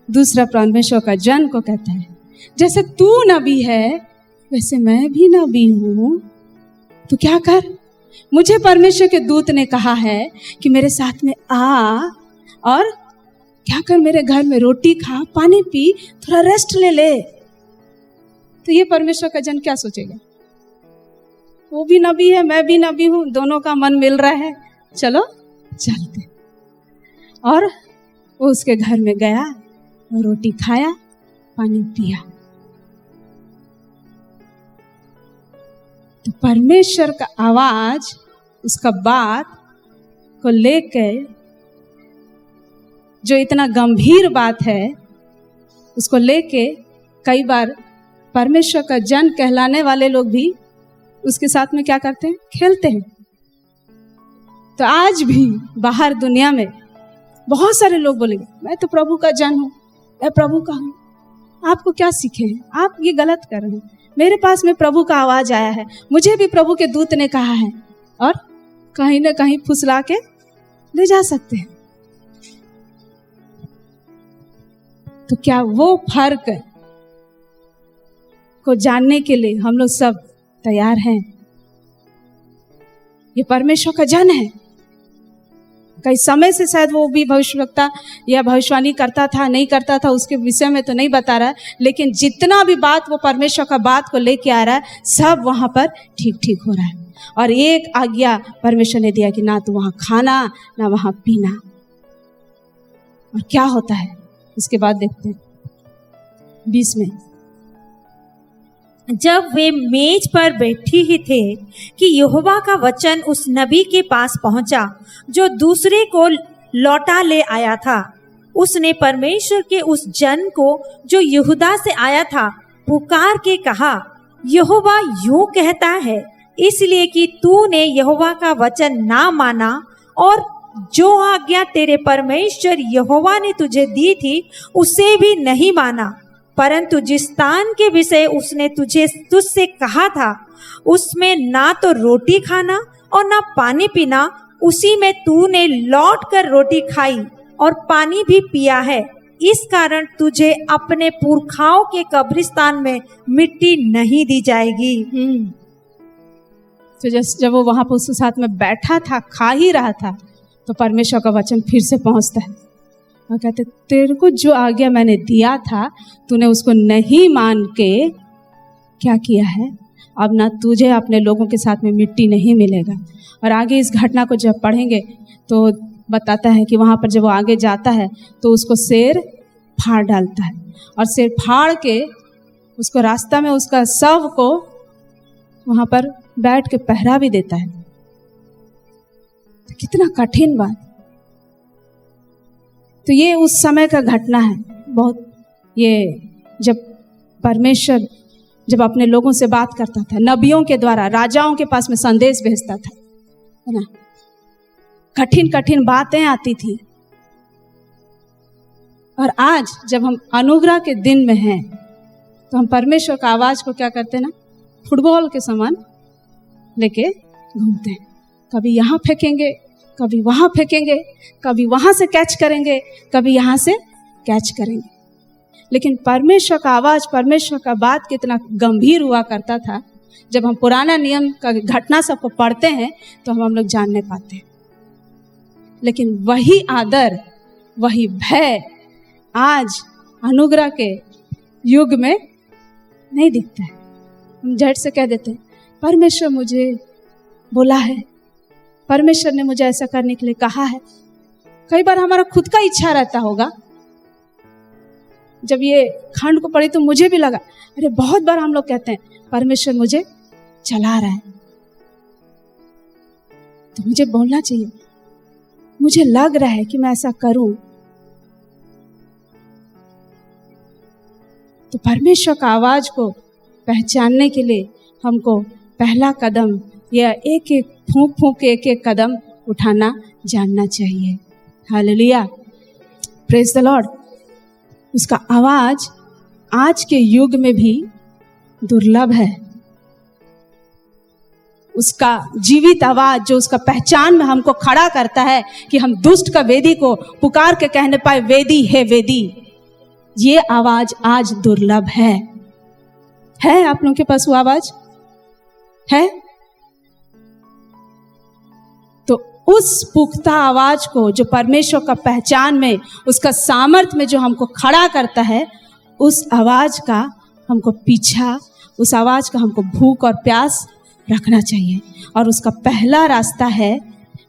दूसरा परमेश्वर का जन को कहता है, जैसे तू नबी है वैसे मैं भी नबी हूं, तो क्या कर, मुझे परमेश्वर के दूत ने कहा है कि मेरे साथ में आ और क्या कर, मेरे घर में रोटी खा, पानी पी, थोड़ा रेस्ट ले ले। तो ये परमेश्वर का जन क्या सोचेगा? वो भी नबी है, मैं भी नबी हूं, दोनों का मन मिल रहा है, चलो चलते। और वो उसके घर में गया और रोटी खाया, पानी पिया। तो परमेश्वर का आवाज, उसका बात को लेकर जो इतना गंभीर बात है, उसको लेके कई बार परमेश्वर का जन कहलाने वाले लोग भी उसके साथ में क्या करते हैं? खेलते हैं। तो आज भी बाहर दुनिया में बहुत सारे लोग बोलेंगे, मैं तो प्रभु का जन हूं, मैं प्रभु का हूं। आपको क्या सीखे हैं? आप ये गलत कर रहे हैं। मेरे पास में प्रभु का आवाज आया है, मुझे भी प्रभु के दूत ने कहा है, और कहीं ना कहीं फुसला के ले जा सकते हैं। तो क्या वो फर्क को जानने के लिए हम लोग सब तैयार हैं? ये परमेश्वर का जन है। कई समय से शायद वो भी भविष्यवक्ता या भविष्यवाणी करता था, नहीं करता था, उसके विषय में तो नहीं बता रहा है, लेकिन जितना भी बात वो परमेश्वर का बात को लेके आ रहा है, सब वहां पर ठीक ठीक हो रहा है। और एक आज्ञा परमेश्वर ने दिया कि ना तो वहां खाना ना वहां पीना। और क्या होता है इसके बाद देखते हैं 20 में। जब वे मेज पर बैठी ही थे कि यहोवा का वचन उस नबी के पास पहुंचा जो दूसरे को लौटा ले आया था। उसने परमेश्वर के उस जन को जो यहूदा से आया था पुकार के कहा, यहोवा यूं कहता है, इसलिए कि तूने यहोवा का वचन ना माना और जो आज्ञा तेरे परमेश्वर यहोवा ने तुझे दी थी उसे भी नहीं माना, परंतु जिस स्थान के विषय उसने तुझसे कहा था उसमें ना तो रोटी खाना और ना पानी पीना, उसी में तूने लौट कर रोटी खाई और पानी भी पिया है। इस कारण तुझे अपने पुरखाओं के कब्रिस्तान में मिट्टी नहीं दी जाएगी। तो जब वो वहां पर उसके साथ में बैठा था, खा ही रहा था, तो परमेश्वर का वचन फिर से पहुंचता है और कहते, तेरे को जो आज्ञा मैंने दिया था तूने उसको नहीं मान के क्या किया है, अब ना तुझे अपने लोगों के साथ में मिट्टी नहीं मिलेगा। और आगे इस घटना को जब पढ़ेंगे तो बताता है कि वहां पर जब वो आगे जाता है तो उसको शेर फाड़ डालता है, और शेर फाड़ के उसको रास्ता में उसका शव को वहां पर बैठ के पहरा भी देता है। कितना कठिन बात। तो ये उस समय का घटना है बहुत। ये जब परमेश्वर जब अपने लोगों से बात करता था, नबियों के द्वारा राजाओं के पास में संदेश भेजता था, है ना, कठिन कठिन बातें आती थी। और आज जब हम अनुग्रह के दिन में हैं तो हम परमेश्वर का आवाज को क्या करते हैं ना, फुटबॉल के समान लेके घूमते हैं। कभी यहाँ फेंकेंगे, कभी वहां फेंकेंगे, कभी वहां से कैच करेंगे, कभी यहाँ से कैच करेंगे। लेकिन परमेश्वर का आवाज, परमेश्वर का बात कितना गंभीर हुआ करता था। जब हम पुराना नियम का घटना सबको पढ़ते हैं तो हम लोग जानने पाते हैं। लेकिन वही आदर, वही भय आज अनुग्रह के युग में नहीं दिखता है। हम झट से कह देते हैं परमेश्वर मुझे बोला है, परमेश्वर ने मुझे ऐसा करने के लिए कहा है। कई बार हमारा खुद का इच्छा रहता होगा। जब ये खंड को पढ़ी तो मुझे भी लगा, अरे बहुत बार हम लोग कहते हैं परमेश्वर मुझे चला रहा है, तो मुझे बोलना चाहिए, मुझे लग रहा है कि मैं ऐसा करूं। तो परमेश्वर का आवाज को पहचानने के लिए हमको पहला कदम या एक एक फूंक फूंक के एक एक कदम उठाना जानना चाहिए। Hallelujah, praise the Lord. उसका आवाज आज के युग में भी दुर्लभ है। उसका जीवित आवाज जो उसका पहचान में हमको खड़ा करता है कि हम दुष्ट का वेदी को पुकार के कहने पाए, वेदी है वेदी, ये आवाज आज दुर्लभ है। आप लोगों के पास वो आवाज है? तो उस पुख्ता आवाज को जो परमेश्वर का पहचान में, उसका सामर्थ्य में जो हमको खड़ा करता है, उस आवाज का हमको पीछा, उस आवाज का हमको भूख और प्यास रखना चाहिए। और उसका पहला रास्ता है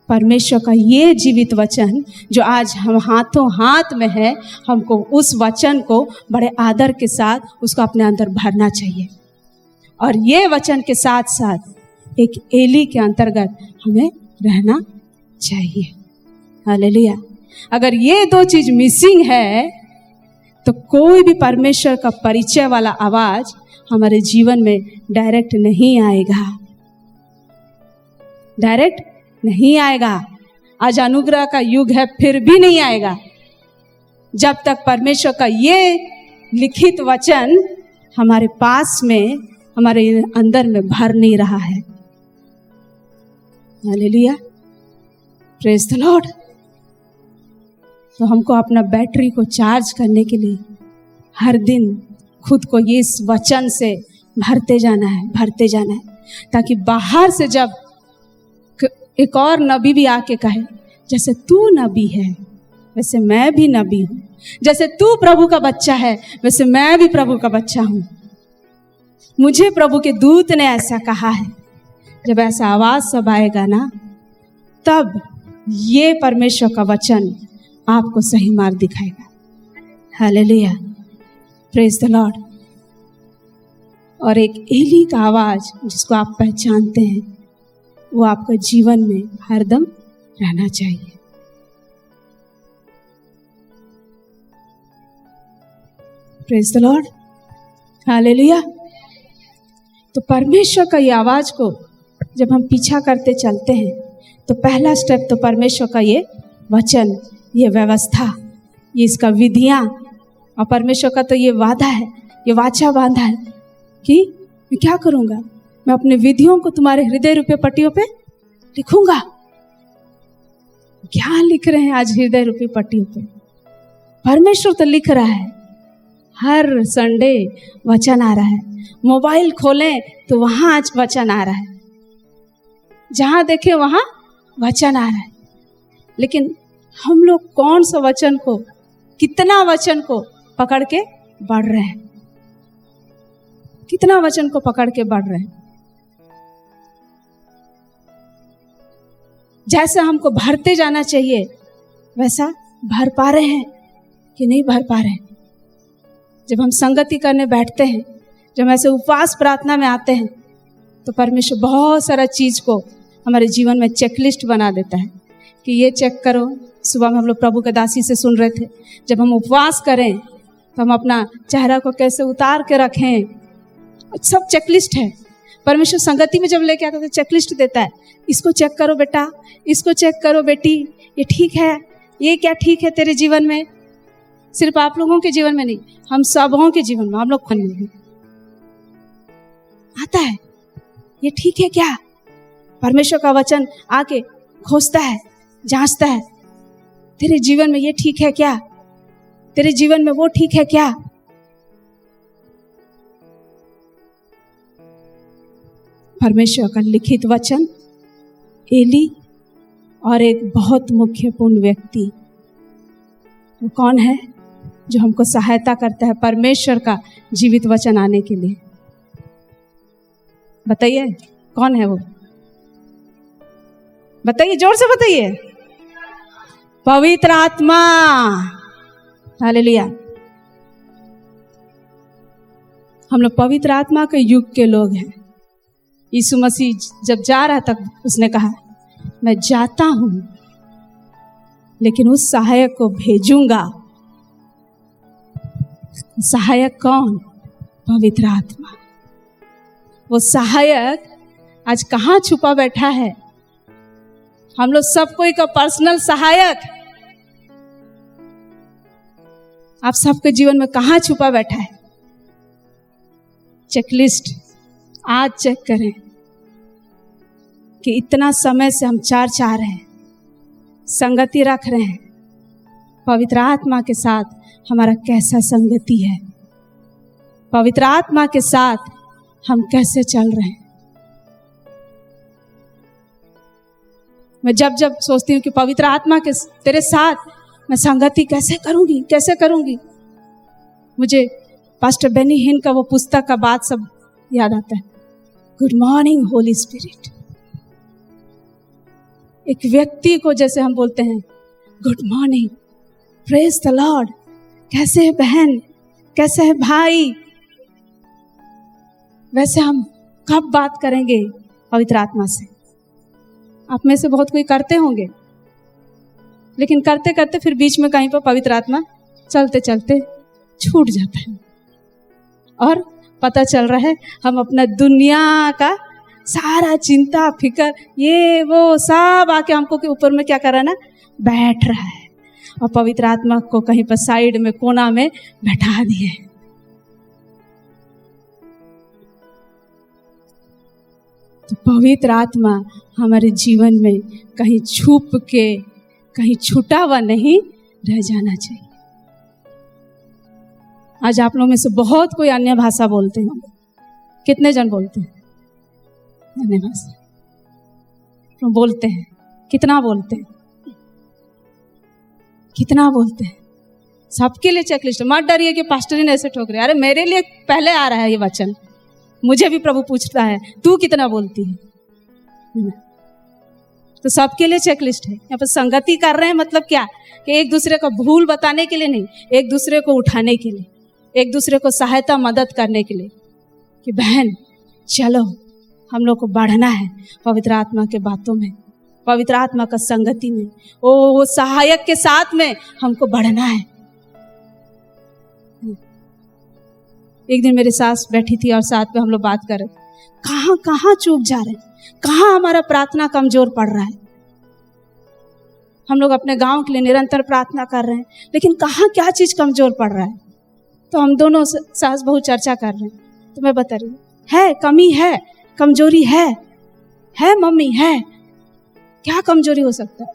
परमेश्वर का ये जीवित वचन जो आज हम हाथों हाथ में है। हमको उस वचन को बड़े आदर के साथ उसको अपने अंदर भरना चाहिए। और ये वचन के साथ साथ एक एली के अंतर्गत हमें रहना चाहिए। हालेलुया। अगर ये दो चीज मिसिंग है तो कोई भी परमेश्वर का परिचय वाला आवाज हमारे जीवन में डायरेक्ट नहीं आएगा, डायरेक्ट नहीं आएगा। आज अनुग्रह का युग है, फिर भी नहीं आएगा जब तक परमेश्वर का ये लिखित वचन हमारे पास में, हमारे अंदर में भर नहीं रहा है। Hallelujah, praise the Lord. तो हमको अपना बैटरी को चार्ज करने के लिए हर दिन खुद को ये इस वचन से भरते जाना है, ताकि बाहर से जब एक और नबी भी आके कहे, जैसे तू नबी है वैसे मैं भी नबी हूं, जैसे तू प्रभु का बच्चा है वैसे मैं भी प्रभु का बच्चा हूं, मुझे प्रभु के दूत ने ऐसा कहा है। जब ऐसा आवाज सब आएगा ना, तब ये परमेश्वर का वचन आपको सही मार्ग दिखाएगा। Hallelujah, praise the Lord. और एक एली का आवाज जिसको आप पहचानते हैं, वो आपका जीवन में हरदम रहना चाहिए। Praise the Lord, hallelujah. तो परमेश्वर का ये आवाज को जब हम पीछा करते चलते हैं तो पहला स्टेप तो परमेश्वर का ये वचन, ये व्यवस्था, ये इसका विधियां, और परमेश्वर का तो ये वादा है, ये वाचा बांधा है कि मैं क्या करूंगा, मैं अपने विधियों को तुम्हारे हृदय रूपी पट्टियों पे लिखूंगा। क्या लिख रहे हैं आज हृदय रूपी पट्टियों पे? परमेश्वर तो लिख रहा है। हर संडे वचन आ रहा है। मोबाइल खोलें तो वहां आज वचन आ रहा है, जहां देखें वहां वचन आ रहा है। लेकिन हम लोग कौन सा वचन को, कितना वचन को पकड़ के बढ़ रहे हैं, कितना वचन को पकड़ के बढ़ रहे हैं? जैसा हमको भरते जाना चाहिए वैसा भर पा रहे हैं कि नहीं भर पा रहे हैं? जब हम संगति करने बैठते हैं, जब हम ऐसे उपवास प्रार्थना में आते हैं, तो परमेश्वर बहुत सारा चीज को हमारे जीवन में चेकलिस्ट बना देता है कि ये चेक करो। सुबह में हम लोग प्रभु के दासी से सुन रहे थे, जब हम उपवास करें तो हम अपना चेहरा को कैसे उतार के रखें, सब चेकलिस्ट है। परमेश्वर संगति में जब लेके आता है तो चेकलिस्ट देता है, इसको चेक करो बेटा, इसको चेक करो बेटी, ये ठीक है, ये क्या ठीक है तेरे जीवन में। सिर्फ आप लोगों के जीवन में नहीं, हम सबों के जीवन में, हम लोग आता है, ये ठीक है क्या। परमेश्वर का वचन आके खोजता है, जांचता है, तेरे जीवन में ये ठीक है क्या, तेरे जीवन में वो ठीक है क्या। परमेश्वर का लिखित वचन, एली और एक बहुत मुख्यपूर्ण व्यक्ति, वो कौन है जो हमको सहायता करता है परमेश्वर का जीवित वचन आने के लिए। बताइए कौन है वो, बताइए, जोर से बताइए। पवित्र आत्मा। हालेलुया। हम लोग पवित्र आत्मा के युग के लोग हैं। यीशु मसीह जब जा रहा था उसने कहा, मैं जाता हूं लेकिन उस सहायक को भेजूंगा। सहायक कौन? पवित्र आत्मा। वो सहायक आज कहाँ छुपा बैठा है? हम लोग सब कोई का पर्सनल सहायक आप सबके जीवन में कहाँ छुपा बैठा है? चेकलिस्ट आज चेक करें कि इतना समय से हम चाह रहे हैं, संगति रख रहे हैं, पवित्र आत्मा के साथ हमारा कैसा संगति है, पवित्र आत्मा के साथ हम कैसे चल रहे हैं। मैं जब जब सोचती हूँ कि पवित्र आत्मा के तेरे साथ मैं संगति कैसे करूंगी, मुझे पास्टर बेनी हिन का वो पुस्तक का बात सब याद आता है। Good morning Holi spirit. एक व्यक्ति को जैसे हम बोलते हैं good morning, praise the Lord, कैसे है बहन, कैसे है भाई, वैसे हम कब बात करेंगे पवित्र आत्मा से? आप में से बहुत कोई करते होंगे, लेकिन करते करते फिर बीच में कहीं पर पवित्र आत्मा चलते चलते छूट जाता है और पता चल रहा है हम अपना दुनिया का सारा चिंता फिकर ये वो सब आके हमको के ऊपर में क्या कर रहा है ना, बैठ रहा है, और पवित्र आत्मा को कहीं पर साइड में कोना में बैठा दिए। तो पवित्र आत्मा हमारे जीवन में कहीं छुप के, कहीं छुटा हुआ नहीं रह जाना चाहिए। आज आप लोगों में से बहुत कोई अन्य भाषा बोलते हैं, कितने जन बोलते हैं अन्य भाषा? तो बोलते हैं, कितना बोलते हैं, कितना बोलते हैं? सबके लिए चेकलिस्ट। मत डरिए कि पास्टर ने ऐसे ठोक रहे, अरे मेरे लिए पहले आ रहा है ये वचन, मुझे भी प्रभु पूछता है तू कितना बोलती है। तो सबके लिए चेकलिस्ट है। यहाँ पर संगति कर रहे हैं मतलब क्या, कि एक दूसरे को भूल बताने के लिए नहीं, एक दूसरे को उठाने के लिए, एक दूसरे को सहायता मदद करने के लिए, कि बहन चलो हम लोग को बढ़ना है पवित्र आत्मा के बातों में, पवित्र आत्मा का संगति में, वो सहायक के साथ में हमको बढ़ना है। एक दिन मेरे सास बैठी थी और साथ में हम लोग बात कर रहे, कहाँ चूक जा रहे हैं, कहाँ हमारा प्रार्थना कमजोर पड़ रहा है। हम लोग अपने गांव के लिए निरंतर प्रार्थना कर रहे हैं, लेकिन कहाँ क्या चीज कमजोर पड़ रहा है। तो हम दोनों सास बहू चर्चा कर रहे हैं, तो मैं बता रही हूँ है कमी है, कमजोरी है मम्मी, है क्या कमजोरी हो सकता है।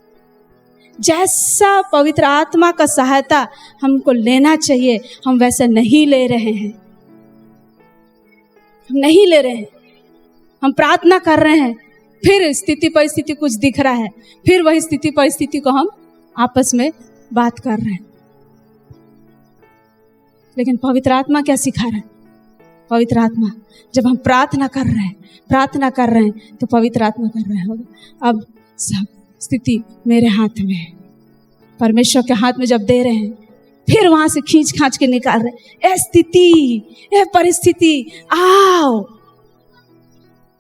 जैसा पवित्र आत्मा का सहायता हमको लेना चाहिए हम वैसे नहीं ले रहे हैं, नहीं ले रहे हैं। हम प्रार्थना कर रहे हैं, फिर स्थिति परिस्थिति कुछ दिख रहा है, फिर वही स्थिति परिस्थिति को हम आपस में बात कर रहे हैं। लेकिन पवित्र आत्मा क्या सिखा रहा है? पवित्र आत्मा जब हम प्रार्थना कर रहे हैं तो पवित्र आत्मा कर रहा होगा, अब सब स्थिति मेरे हाथ में है, परमेश्वर के हाथ में जब दे रहे हैं, फिर वहां से खींच खांच के निकाल रहे, ए स्थिति, ए परिस्थिति आओ।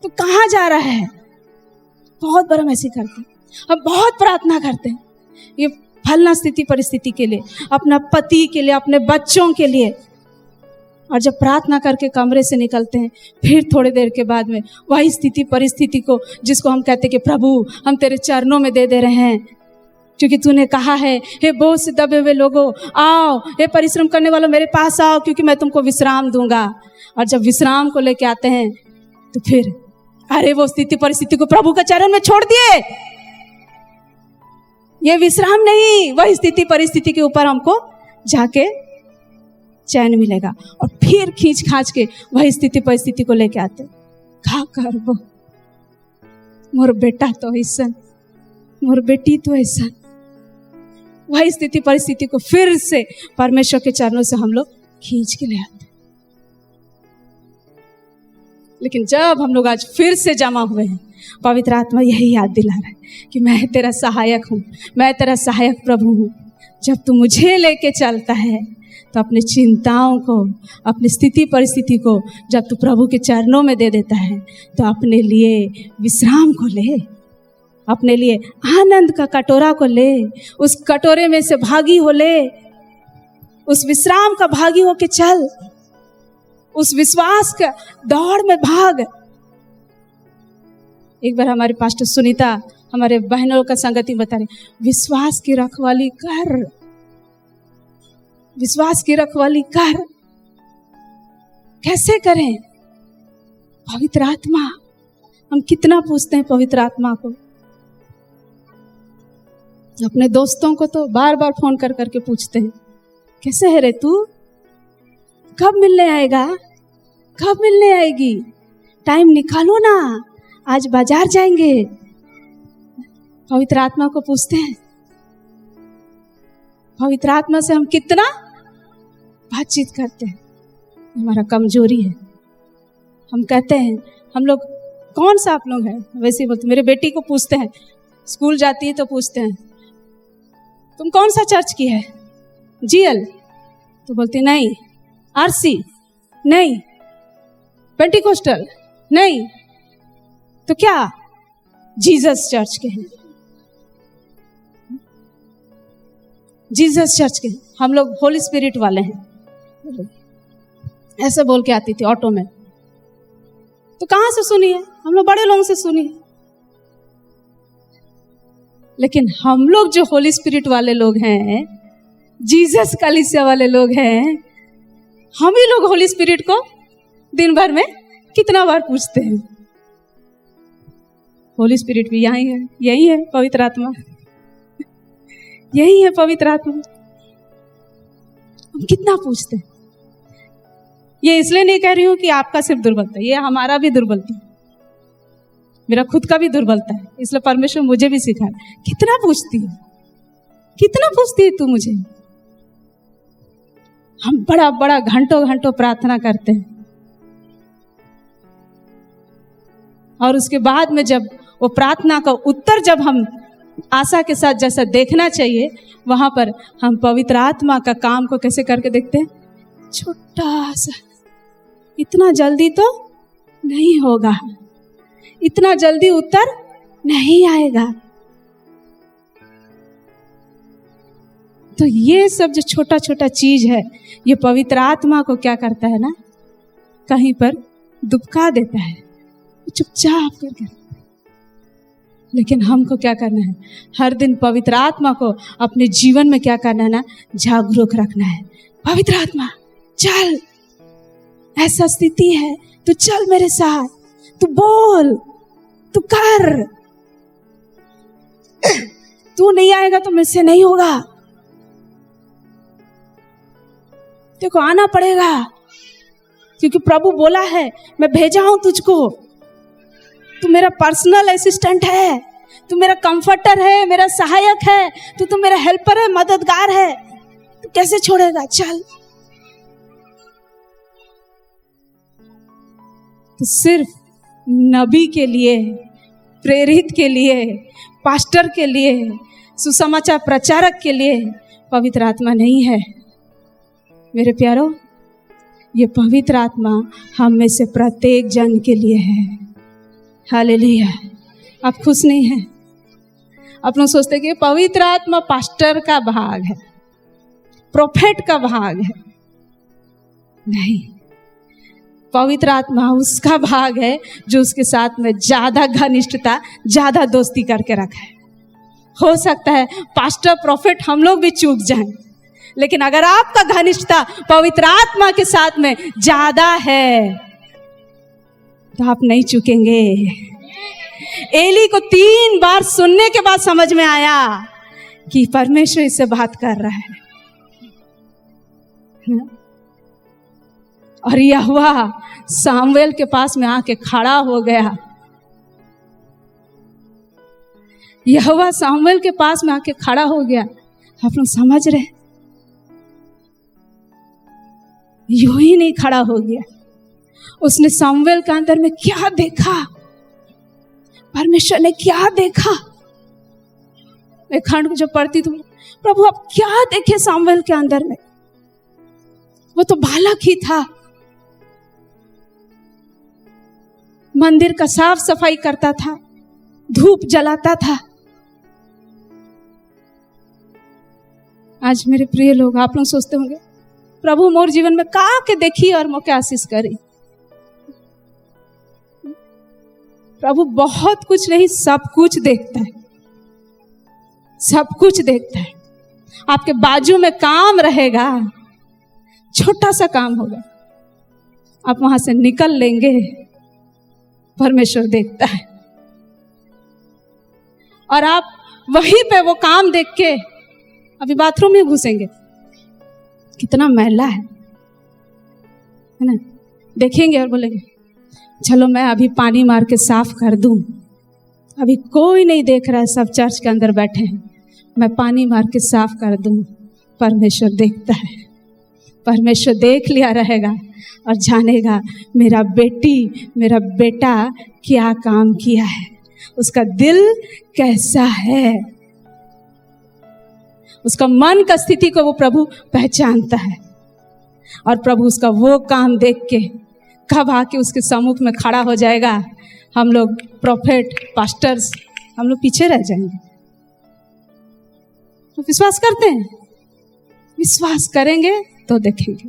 तो कहाँ जा रहा है? बहुत बार हम ऐसे करते, हम बहुत प्रार्थना करते हैं ये फलना स्थिति परिस्थिति के लिए, अपना पति के लिए, अपने बच्चों के लिए। और जब प्रार्थना करके कमरे से निकलते हैं, फिर थोड़ी देर के बाद में वही स्थिति परिस्थिति को, जिसको हम कहते हैं कि प्रभु हम तेरे चरणों में दे रहे हैं, क्योंकि तूने कहा है हे बोझ से दबे हुए लोगों आओ, हे परिश्रम करने वालों मेरे पास आओ, क्योंकि मैं तुमको विश्राम दूंगा। और जब विश्राम को लेके आते हैं तो फिर अरे वो स्थिति परिस्थिति को प्रभु के चरण में छोड़ दिए। ये विश्राम नहीं, वही स्थिति परिस्थिति के ऊपर हमको जाके चैन मिलेगा। और फिर खींच खाच के वही स्थिति परिस्थिति को लेके आते, खा कर वो मोर बेटा तो ऐसा, मोर बेटी तो ऐसा। वही स्थिति परिस्थिति को फिर से परमेश्वर के चरणों से हम लोग खींच के ले आते। लेकिन जब हम लोग आज फिर से जमा हुए हैं, पवित्र आत्मा यही याद दिला रहा है कि मैं तेरा सहायक हूँ, मैं तेरा सहायक प्रभु हूँ। जब तू मुझे लेके चलता है तो अपनी चिंताओं को, अपनी स्थिति परिस्थिति को जब तू प्रभु के चरणों में दे देता है तो अपने लिए विश्राम को ले, अपने लिए आनंद का कटोरा को ले, उस कटोरे में से भागी हो ले, उस विश्राम का भागी हो के चल, उस विश्वास का दौड़ में भाग। एक बार हमारे पास्टर सुनीता हमारे बहनों का संगति बता रहे, विश्वास की रखवाली कर, विश्वास की रखवाली कर। कैसे करें? पवित्र आत्मा। हम कितना पूछते हैं पवित्र आत्मा को। अपने दोस्तों को तो बार बार फोन कर करके पूछते हैं, कैसे है रे तू, कब मिलने आएगा, कब मिलने आएगी, टाइम निकालो ना, आज बाजार जाएंगे। पवित्र आत्मा को पूछते हैं। पवित्र आत्मा से हम कितना बातचीत करते हैं, हमारा कमजोरी है। हम कहते हैं, हम लोग कौन सा आप लोग हैं, वैसे ही बोलते। मेरे बेटी को पूछते हैं, स्कूल जाती है तो पूछते हैं तुम कौन सा चर्च की है, जीएल, तो बोलती नहीं, आरसी नहीं, पेंटिकोस्टल नहीं, तो क्या, जीसस चर्च के हैं, जीसस चर्च के। हम लोग होली स्पिरिट वाले हैं, ऐसे बोल के आती थी ऑटो में। तो कहां से सुनी है? हम लोग बड़े लोगों से सुनी है। लेकिन हम लोग जो होली स्पिरिट वाले लोग हैं, जीसस कलीसिया वाले लोग हैं, हम ही लोग होली स्पिरिट को दिन भर में कितना बार पूछते हैं। होली स्पिरिट भी यही है, यही है पवित्र आत्मा, यही है पवित्र आत्मा। हम कितना पूछते हैं। ये इसलिए नहीं कह रही हूं कि आपका सिर्फ दुर्बलता है, ये हमारा भी दुर्बलता है, मेरा खुद का भी दुर्बलता है। इसलिए परमेश्वर मुझे भी सिखा, कितना पूछती है, कितना पूछती है तू मुझे। हम बड़ा बड़ा घंटों घंटों प्रार्थना करते हैं, और उसके बाद में जब वो प्रार्थना का उत्तर जब हम आशा के साथ जैसा देखना चाहिए, वहां पर हम पवित्र आत्मा का काम को कैसे करके देखते हैं, छोटा सा, इतना जल्दी तो नहीं होगा, इतना जल्दी उत्तर नहीं आएगा। तो ये सब जो छोटा छोटा चीज है, ये पवित्र आत्मा को क्या करता है ना, कहीं पर दुबका देता है, चुपचाप करके। लेकिन हमको क्या करना है, हर दिन पवित्र आत्मा को अपने जीवन में क्या करना है ना, जागरूक रखना है। पवित्र आत्मा चल, ऐसा स्थिति है, तू चल मेरे साथ, तू बोल, तू कर, तू नहीं आएगा तो मुझसे नहीं होगा, तेरे को आना पड़ेगा, क्योंकि प्रभु बोला है मैं भेजा हूं तुझको, तू मेरा पर्सनल असिस्टेंट है, तू मेरा कंफर्टर है, मेरा सहायक है, तू मेरा हेल्पर है, मददगार है, तू कैसे छोड़ेगा, चल। तो सिर्फ नबी के लिए, प्रेरित के लिए, पास्टर के लिए, सुसमाचार प्रचारक के लिए पवित्र आत्मा नहीं है मेरे प्यारो। ये पवित्र आत्मा हम में से प्रत्येक जन के लिए है। हालेलुया। आप खुश नहीं हैं? आप लोग सोचते हैं कि पवित्र आत्मा पास्टर का भाग है, प्रोफेट का भाग है। नहीं, पवित्र आत्मा उसका भाग है जो उसके साथ में ज्यादा घनिष्ठता, ज्यादा दोस्ती करके रखा है। हो सकता है पास्टर प्रोफेट हम लोग भी चूक जाएं, लेकिन अगर आपका घनिष्ठता पवित्र आत्मा के साथ में ज्यादा है तो आप नहीं चूकेंगे। एली को 3 बार सुनने के बाद समझ में आया कि परमेश्वर इससे बात कर रहा है। और यहोवा सामुएल के पास में आके खड़ा हो गया। यहोवा सामुएल के पास में आके खड़ा हो गया। आप लोग समझ रहे? यूं ही नहीं खड़ा हो गया, उसने सामुएल के अंदर में क्या देखा, परमेश्वर ने क्या देखा। मैं खंड को जब पढ़ती तो प्रभु आप क्या देखे सामुएल के अंदर में? वो तो बालक ही था, मंदिर का साफ सफाई करता था, धूप जलाता था। आज मेरे प्रिय लोग, आप लोग सोचते होंगे प्रभु मोर जीवन में का के देखी और मोके आशीष करी। प्रभु बहुत कुछ नहीं, सब कुछ देखता है, सब कुछ देखता है। आपके बाजू में काम रहेगा, छोटा सा काम होगा, आप वहां से निकल लेंगे, परमेश्वर देखता है। और आप वहीं पे वो काम देख के अभी बाथरूम में घुसेंगे, कितना मैला है ना, देखेंगे और बोलेंगे चलो मैं अभी पानी मार के साफ कर दूं, अभी कोई नहीं देख रहा है, सब चर्च के अंदर बैठे हैं, मैं पानी मार के साफ कर दूं। परमेश्वर देखता है, परमेश्वर देख लिया रहेगा और जानेगा मेरा बेटी, मेरा बेटा क्या काम किया है, उसका दिल कैसा है, उसका मन का स्थिति को वो प्रभु पहचानता है। और प्रभु उसका वो काम देख के कब आके उसके सम्मुख में खड़ा हो जाएगा, हम लोग प्रोफेट पास्टर्स हम लोग पीछे रह जाएंगे। तो विश्वास करते हैं, विश्वास करेंगे तो देखेंगे।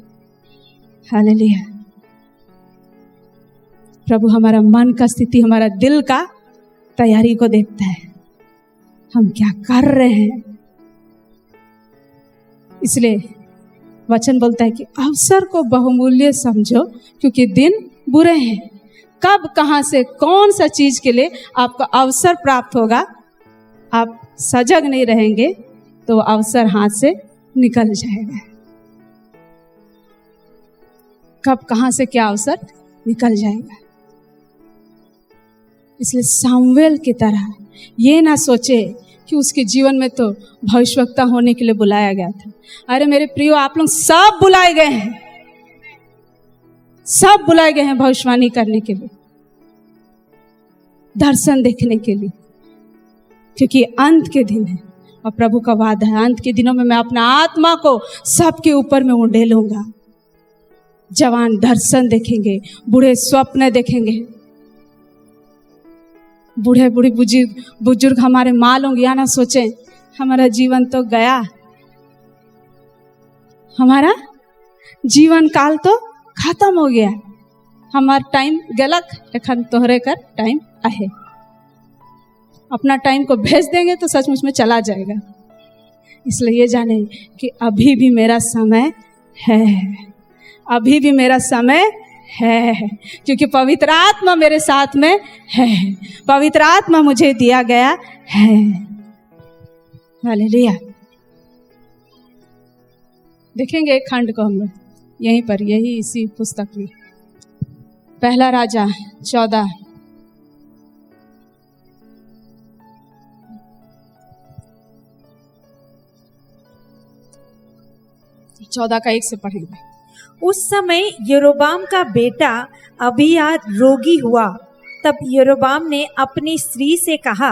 हालेलुया। प्रभु हमारा मन का स्थिति, हमारा दिल का तैयारी को देखता है, हम क्या कर रहे हैं। इसलिए वचन बोलता है कि अवसर को बहुमूल्य समझो क्योंकि दिन बुरे हैं। कब कहां से कौन सा चीज के लिए आपको अवसर प्राप्त होगा, आप सजग नहीं रहेंगे तो अवसर हाथ से निकल जाएगा। कब कहां से क्या अवसर निकल जाएगा। इसलिए सामुएल की तरह ये ना सोचे कि उसके जीवन में तो भविष्यवक्ता होने के लिए बुलाया गया था। अरे मेरे प्रियो, आप लोग सब बुलाए गए हैं, सब बुलाए गए हैं भविष्यवाणी करने के लिए, दर्शन देखने के लिए, क्योंकि अंत के दिन है और प्रभु का वादा है, अंत के दिनों में मैं अपना आत्मा को सबके ऊपर में उंडेलूंगा। जवान दर्शन देखेंगे, बूढ़े स्वप्न देखेंगे, बूढ़े बूढ़ी बुजुर्ग हमारे माल होंगे। या ना सोचें हमारा जीवन तो गया, हमारा जीवन काल तो खत्म हो गया, हमारा टाइम गलक एखन तोहरे कर टाइम आहे। अपना टाइम को भेज देंगे तो सचमुच में चला जाएगा। इसलिए ये जाने कि अभी भी मेरा समय है, अभी भी मेरा समय है, क्योंकि पवित्र आत्मा मेरे साथ में है, पवित्र आत्मा मुझे दिया गया है। हालेलुया। देखेंगे एक खंड को हम लोग यहीं पर, यही इसी पुस्तक में, पहला राजा 14 का 1 से पढ़ेंगे। उस समय यरोबाम का बेटा अबिय्याह रोगी हुआ। तब यरोबाम ने अपनी स्त्री से कहा,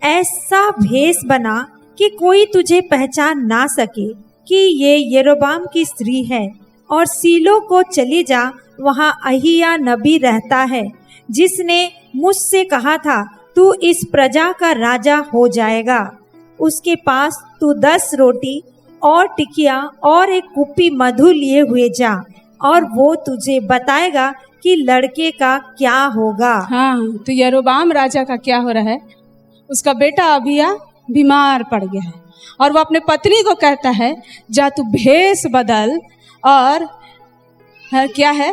ऐसा भेष बना कि कोई तुझे पहचान ना सके कि ये यरोबाम की स्त्री है, और सीलो को चली जा, वहाँ अहिय्याह नबी रहता है, जिसने मुझसे कहा था तू इस प्रजा का राजा हो जाएगा। उसके पास तू 10 रोटी और टिकिया और एक कुप्पी मधु लिए हुए जा, और वो तुझे बताएगा कि लड़के का क्या होगा। हाँ, तो यरोबाम राजा का क्या हो रहा है, उसका बेटा अबिय्याह बीमार पड़ गया है और वो अपने पत्नी को कहता है जा तू भेष बदल और क्या है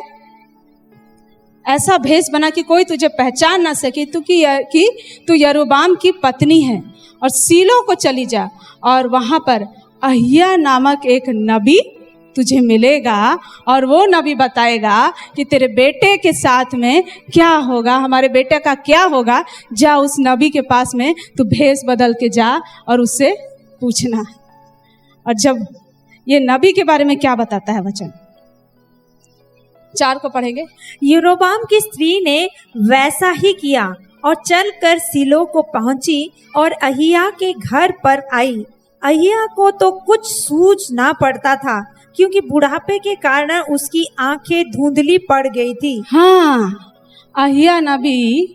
ऐसा भेष बना कि कोई तुझे पहचान ना सके कि तू यरोबाम की पत्नी है, और सीलो को चली जा और वहां पर अहिय्याह नामक एक नबी तुझे मिलेगा और वो नबी बताएगा कि तेरे बेटे के साथ में क्या होगा, हमारे बेटे का क्या होगा। जा उस नबी के पास में तू भेष बदल के जा और उससे पूछना। और जब ये नबी के बारे में क्या बताता है वचन, 4 को पढ़ेंगे। यरोबाम की स्त्री ने वैसा ही किया और चलकर सीलो को पहुंची और अहिय्याह के घर पर आई। अहिय्याह को तो कुछ सूझ ना पड़ता था, क्योंकि बुढ़ापे के कारण उसकी आंखें धुंधली पड़ गई थी। हाँ, अहिय्याह नबी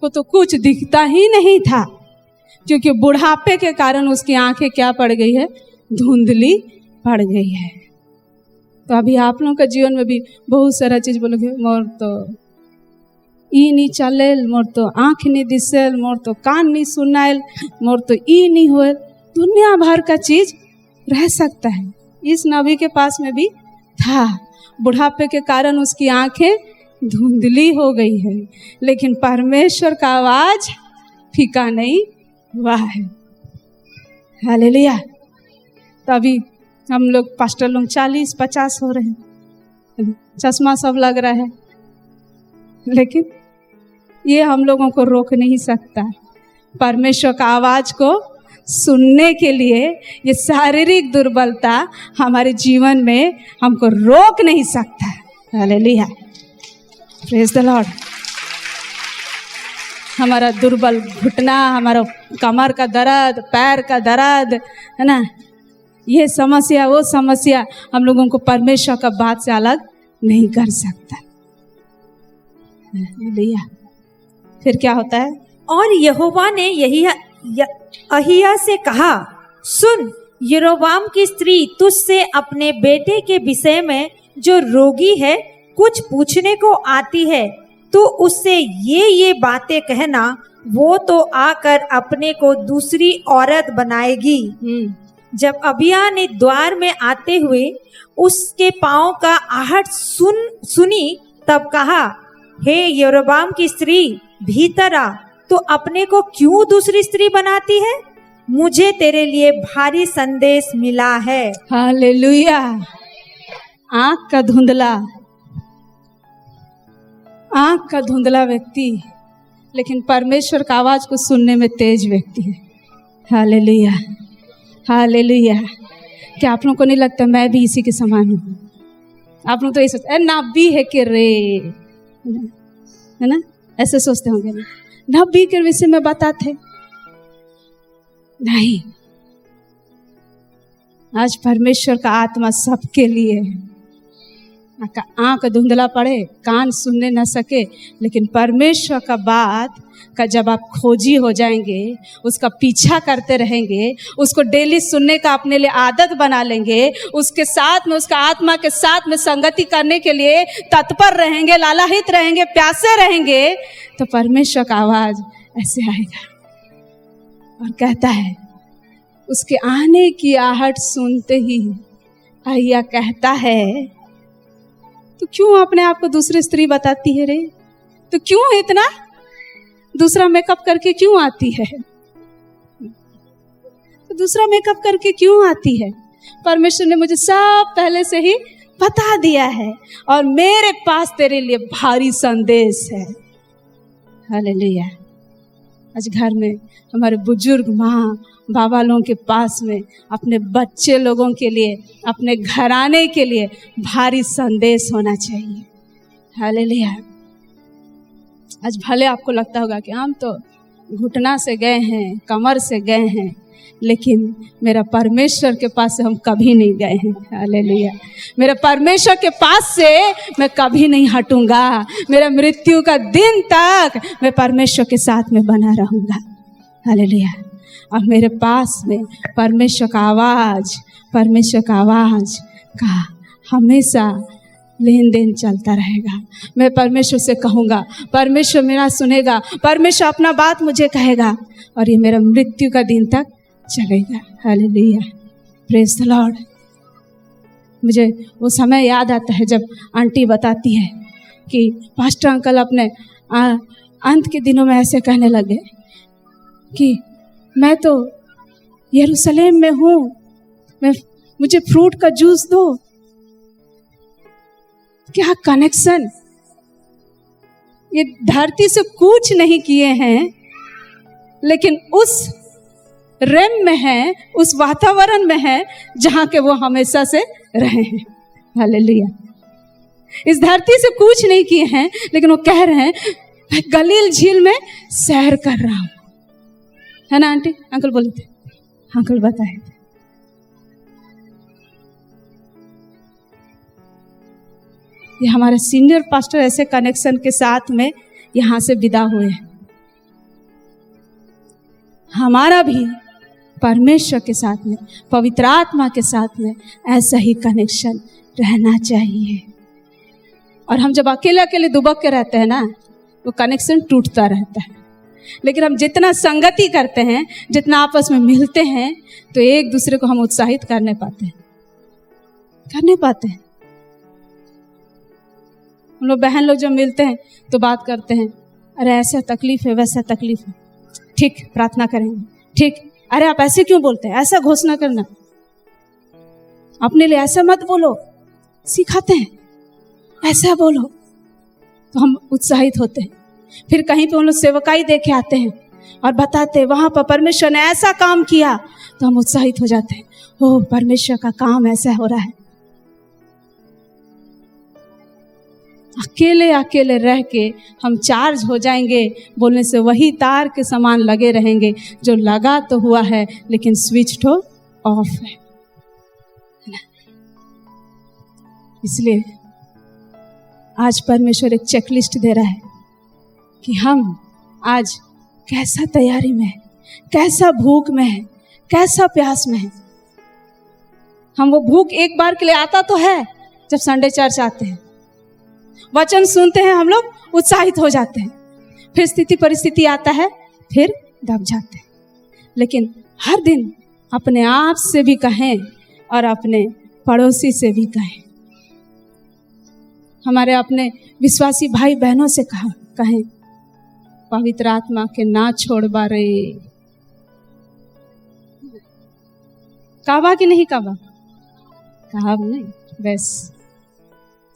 को तो कुछ दिखता ही नहीं था, क्योंकि बुढ़ापे के कारण उसकी आंखें क्या पड़ गई है, धुंधली पड़ गई है। तो अभी आप लोगों का जीवन में भी बहुत सारा चीज बोलोगे, मोर तो ई नहीं चलेल, मोर तो आँख नहीं दिसेल, मोर तो कान नहीं सुनाएल, मोर तो ई नहीं होएल। दुनिया भर का चीज रह सकता है, इस नबी के पास में भी था। बुढ़ापे के कारण उसकी आंखें धुंधली हो गई है, लेकिन परमेश्वर का आवाज फीका नहीं हुआ है। हालेलुया। तो अभी हम लोग पास्टर लोग 40-50 हो रहे हैं, चश्मा सब लग रहा है, लेकिन ये हम लोगों को रोक नहीं सकता। परमेश्वर का आवाज को सुनने के लिए ये शारीरिक दुर्बलता हमारे जीवन में हमको रोक नहीं सकता। Hallelujah, praise the Lord. हमारा दुर्बल घुटना, हमारा कमर का दर्द, पैर का दर्द है ना, ये समस्या वो समस्या हम लोगों को परमेश्वर का बात से अलग नहीं कर सकता। हालेलुया। फिर क्या होता है, और यहोवा ने यही अहिय्याह से कहा, सुन, यरोबाम की स्त्री तुझसे अपने बेटे के विषय में जो रोगी है कुछ पूछने को आती है। तू उससे ये बातें कहना, वो तो आकर अपने को दूसरी औरत बनाएगी। जब अबिय्याह ने द्वार में आते हुए उसके पाँव का आहट सुनी, तब कहा, हे यरोबाम की स्त्री, भीतर आ, तो अपने को क्यों दूसरी स्त्री बनाती है? मुझे तेरे लिए भारी संदेश मिला है। हालेलुया। आंख का धुंधला व्यक्ति, लेकिन परमेश्वर का आवाज को सुनने में तेज व्यक्ति है। Hallelujah, hallelujah. क्या आप लोगों को नहीं लगता मैं भी इसी के समान हूँ? आप लोग तो ये सोचते नबी है कि रे, है ना, ऐसे सोचते होंगे ना, नबी के विषय में बताते नहीं। आज परमेश्वर का आत्मा सबके लिए है। आंख धुंधला पड़े, कान सुनने न सके, लेकिन परमेश्वर का बात का जब आप खोजी हो जाएंगे, उसका पीछा करते रहेंगे, उसको डेली सुनने का अपने लिए आदत बना लेंगे, उसके साथ में, उसका आत्मा के साथ में संगति करने के लिए तत्पर रहेंगे, लालायित रहेंगे, प्यासे रहेंगे, तो परमेश्वर का आवाज ऐसे आएगा और कहता है, उसके आने की आहट सुनते ही अहिय्याह कहता है, तो क्यों अपने आप को दूसरी स्त्री बताती है रे? तो क्यों इतना दूसरा मेकअप करके क्यों आती है? तो दूसरा मेकअप करके क्यों आती है? परमेश्वर ने मुझे सब पहले से ही बता दिया है और मेरे पास तेरे लिए भारी संदेश है। हालेलुया। आज घर में हमारे बुजुर्ग माँ बाबा लोगों के पास में अपने बच्चे लोगों के लिए, अपने घराने के लिए भारी संदेश होना चाहिए। हालेलुया। आज भले आपको लगता होगा कि हम तो घुटना से गए हैं, कमर से गए हैं, लेकिन मेरा परमेश्वर के पास से हम कभी नहीं गए हैं। हालेलुया। मेरे परमेश्वर के पास से मैं कभी नहीं हटूंगा। मेरा मृत्यु का दिन तक मैं परमेश्वर के साथ में बना रहूंगा। हालेलुया। और मेरे पास में परमेश्वर का आवाज का हमेशा लेन देन चलता रहेगा। मैं परमेश्वर से कहूँगा, परमेश्वर मेरा सुनेगा, परमेश्वर अपना बात मुझे कहेगा, और ये मेरा मृत्यु का दिन तक चलेगा। Hallelujah, praise the Lord. मुझे वो समय याद आता है जब आंटी बताती है कि पास्टर अंकल अपने अंत के दिनों में ऐसे कहने लगे कि मैं तो यरूशलेम में हूँ, मुझे फ्रूट का जूस दो। क्या कनेक्शन! ये धरती से कुछ नहीं किए हैं, लेकिन उस रेम में है, उस वातावरण में है जहां के वो हमेशा से रहे हैं। हालेलुया। इस धरती से कुछ नहीं किए हैं, लेकिन वो कह रहे हैं मैं गलील झील में सैर कर रहा हूं। है ना आंटी? अंकल बोले थे, अंकल बताए थे। ये हमारे सीनियर पास्टर ऐसे कनेक्शन के साथ में यहां से विदा हुए हैं। हमारा भी परमेश्वर के साथ में, पवित्र आत्मा के साथ में ऐसा ही कनेक्शन रहना चाहिए। और हम जब अकेले अकेले दुबक के रहते हैं ना, वो कनेक्शन टूटता रहता है। लेकिन हम जितना संगति करते हैं, जितना आपस में मिलते हैं, तो एक दूसरे को हम उत्साहित कर नहीं पाते हैं। हम लोग बहन लोग जब मिलते हैं तो बात करते हैं, अरे ऐसा तकलीफ है, वैसा तकलीफ है, ठीक प्रार्थना करेंगे, ठीक, अरे आप ऐसे क्यों बोलते हैं, ऐसा घोषणा करना, अपने लिए ऐसा मत बोलो, सिखाते हैं ऐसा बोलो, तो हम उत्साहित होते हैं। फिर कहीं पे हम लोग सेवकाई दे के आते हैं और बताते हैं वहां पर परमेश्वर ने ऐसा काम किया, तो हम उत्साहित हो जाते हैं, ओह परमेश्वर का काम ऐसा हो रहा है। अकेले अकेले रह के हम चार्ज हो जाएंगे, बोलने से वही तार के समान लगे रहेंगे जो लगा तो हुआ है लेकिन स्विच तो ऑफ है। इसलिए आज परमेश्वर एक चेकलिस्ट दे रहा है कि हम आज कैसा तैयारी में है, कैसा भूख में है, कैसा प्यास में है। हम वो भूख एक बार के लिए आता तो है जब संडे चर्च आते हैं, वचन सुनते हैं, हम लोग उत्साहित हो जाते हैं, फिर स्थिति परिस्थिति आता है, फिर दब जाते हैं। लेकिन हर दिन अपने आप से भी कहें और अपने पड़ोसी से भी कहें, हमारे अपने विश्वासी भाई बहनों से कहें, पवित्र आत्मा के ना छोड़ बारे। काबा कि नहीं काबा? काब नहीं, बस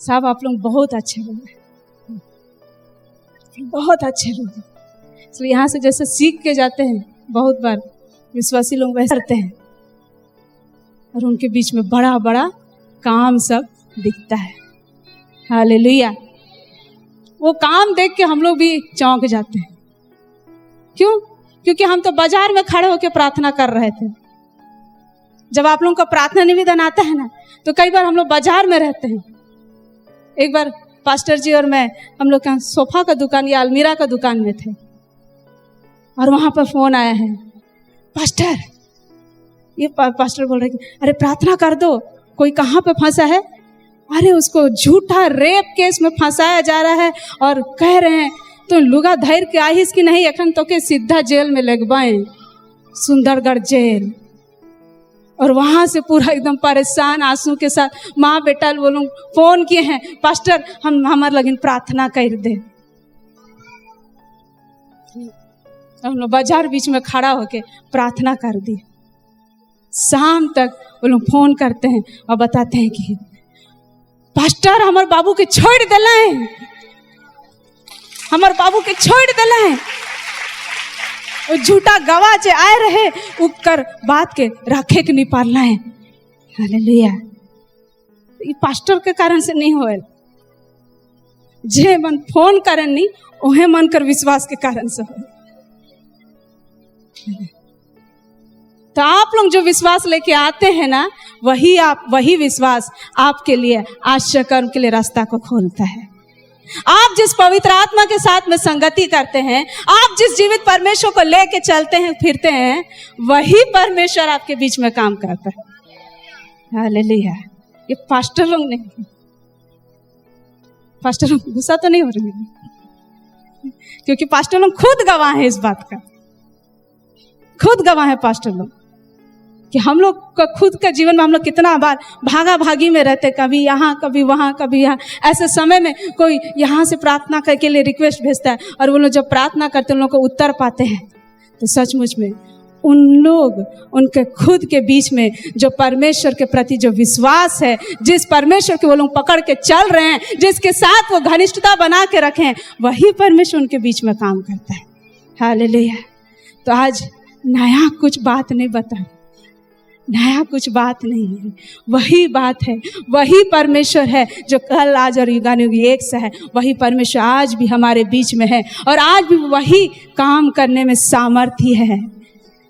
साहब आप लोग बहुत अच्छे लोग हैं, बहुत अच्छे लोग हैं। इसलिए यहाँ से जैसे सीख के जाते हैं, बहुत बार विश्वासी लोग वैसे करते हैं और उनके बीच में बड़ा बड़ा काम सब दिखता है। हालेलुया। वो काम देख के हम लोग भी चौंक जाते हैं। क्यों? क्योंकि हम तो बाजार में खड़े होकर प्रार्थना कर रहे थे। जब आप लोगों का प्रार्थना निवेदन आता है ना, तो कई बार हम लोग बाजार में रहते हैं। एक बार पास्टर जी और मैं, हम लोग का सोफा का दुकान या अलमीरा का दुकान में थे, और वहां पर फोन आया है, पास्टर, ये पास्टर बोल रहे, अरे प्रार्थना कर दो, कोई कहाँ पे फंसा है, अरे उसको झूठा रेप केस में फंसाया जा रहा है, और कह रहे हैं तो लुगा धैर के आहिस की नहीं, अखन तो के सीधा जेल में लगवाए, सुंदरगढ़ जेल। और वहां से पूरा एकदम परेशान आंसू के साथ माँ बेटा वो लोग फोन किए हैं, पास्टर हम हमारे लगिन प्रार्थना कर दे। हम लोग बाजार बीच में खड़ा होके प्रार्थना कर दी। शाम तक वो लोग फोन करते हैं और बताते हैं कि पास्टर हमारे बाबू के छोड़ दिलाए, हमारे बाबू के छोड़ दिलाए, वो झूठा गवाह जे आए रहे उकर बात के रखे के नहीं पालना है। हालेलुया। ये पास्टर के कारण से नहीं होए, जे मन फोन करन नहीं ओहे मन कर विश्वास के कारण से हो। तो आप लोग जो विश्वास लेके आते हैं ना, वही विश्वास आपके लिए आश्चर्य कर्म के लिए रास्ता को खोलता है। आप जिस पवित्र आत्मा के साथ में संगति करते हैं, आप जिस जीवित परमेश्वर को लेके चलते हैं फिरते हैं, वही परमेश्वर आपके बीच में काम करता है। हालेलुया। ये पास्टर लोग नहीं, पास्टर लोग गुस्सा तो नहीं हो रहे, क्योंकि पास्टर लोग खुद गवाह हैं इस बात का, खुद गवाह है पास्टर लोग कि हम लोग का खुद का जीवन में हम लोग कितना बार भागा भागी में रहते, कभी यहाँ कभी वहाँ कभी यहाँ। ऐसे समय में कोई यहाँ से प्रार्थना करके लिए रिक्वेस्ट भेजता है और वो लोग जब प्रार्थना करते हैं उन लोग को उत्तर पाते हैं, तो सचमुच में उन लोग उनके खुद के बीच में जो परमेश्वर के प्रति जो विश्वास है, जिस परमेश्वर के वो लोग पकड़ के चल रहे हैं, जिसके साथ वो घनिष्ठता बना के रखे हैं, वही परमेश्वर उनके बीच में काम करता है। हालेलुया। तो आज नया कुछ बात नहीं बता, नया कुछ बात नहीं है, वही बात है, वही परमेश्वर है जो कल आज और युगानुयुग एक सा है। वही परमेश्वर आज भी हमारे बीच में है और आज भी वही काम करने में सामर्थ्य है।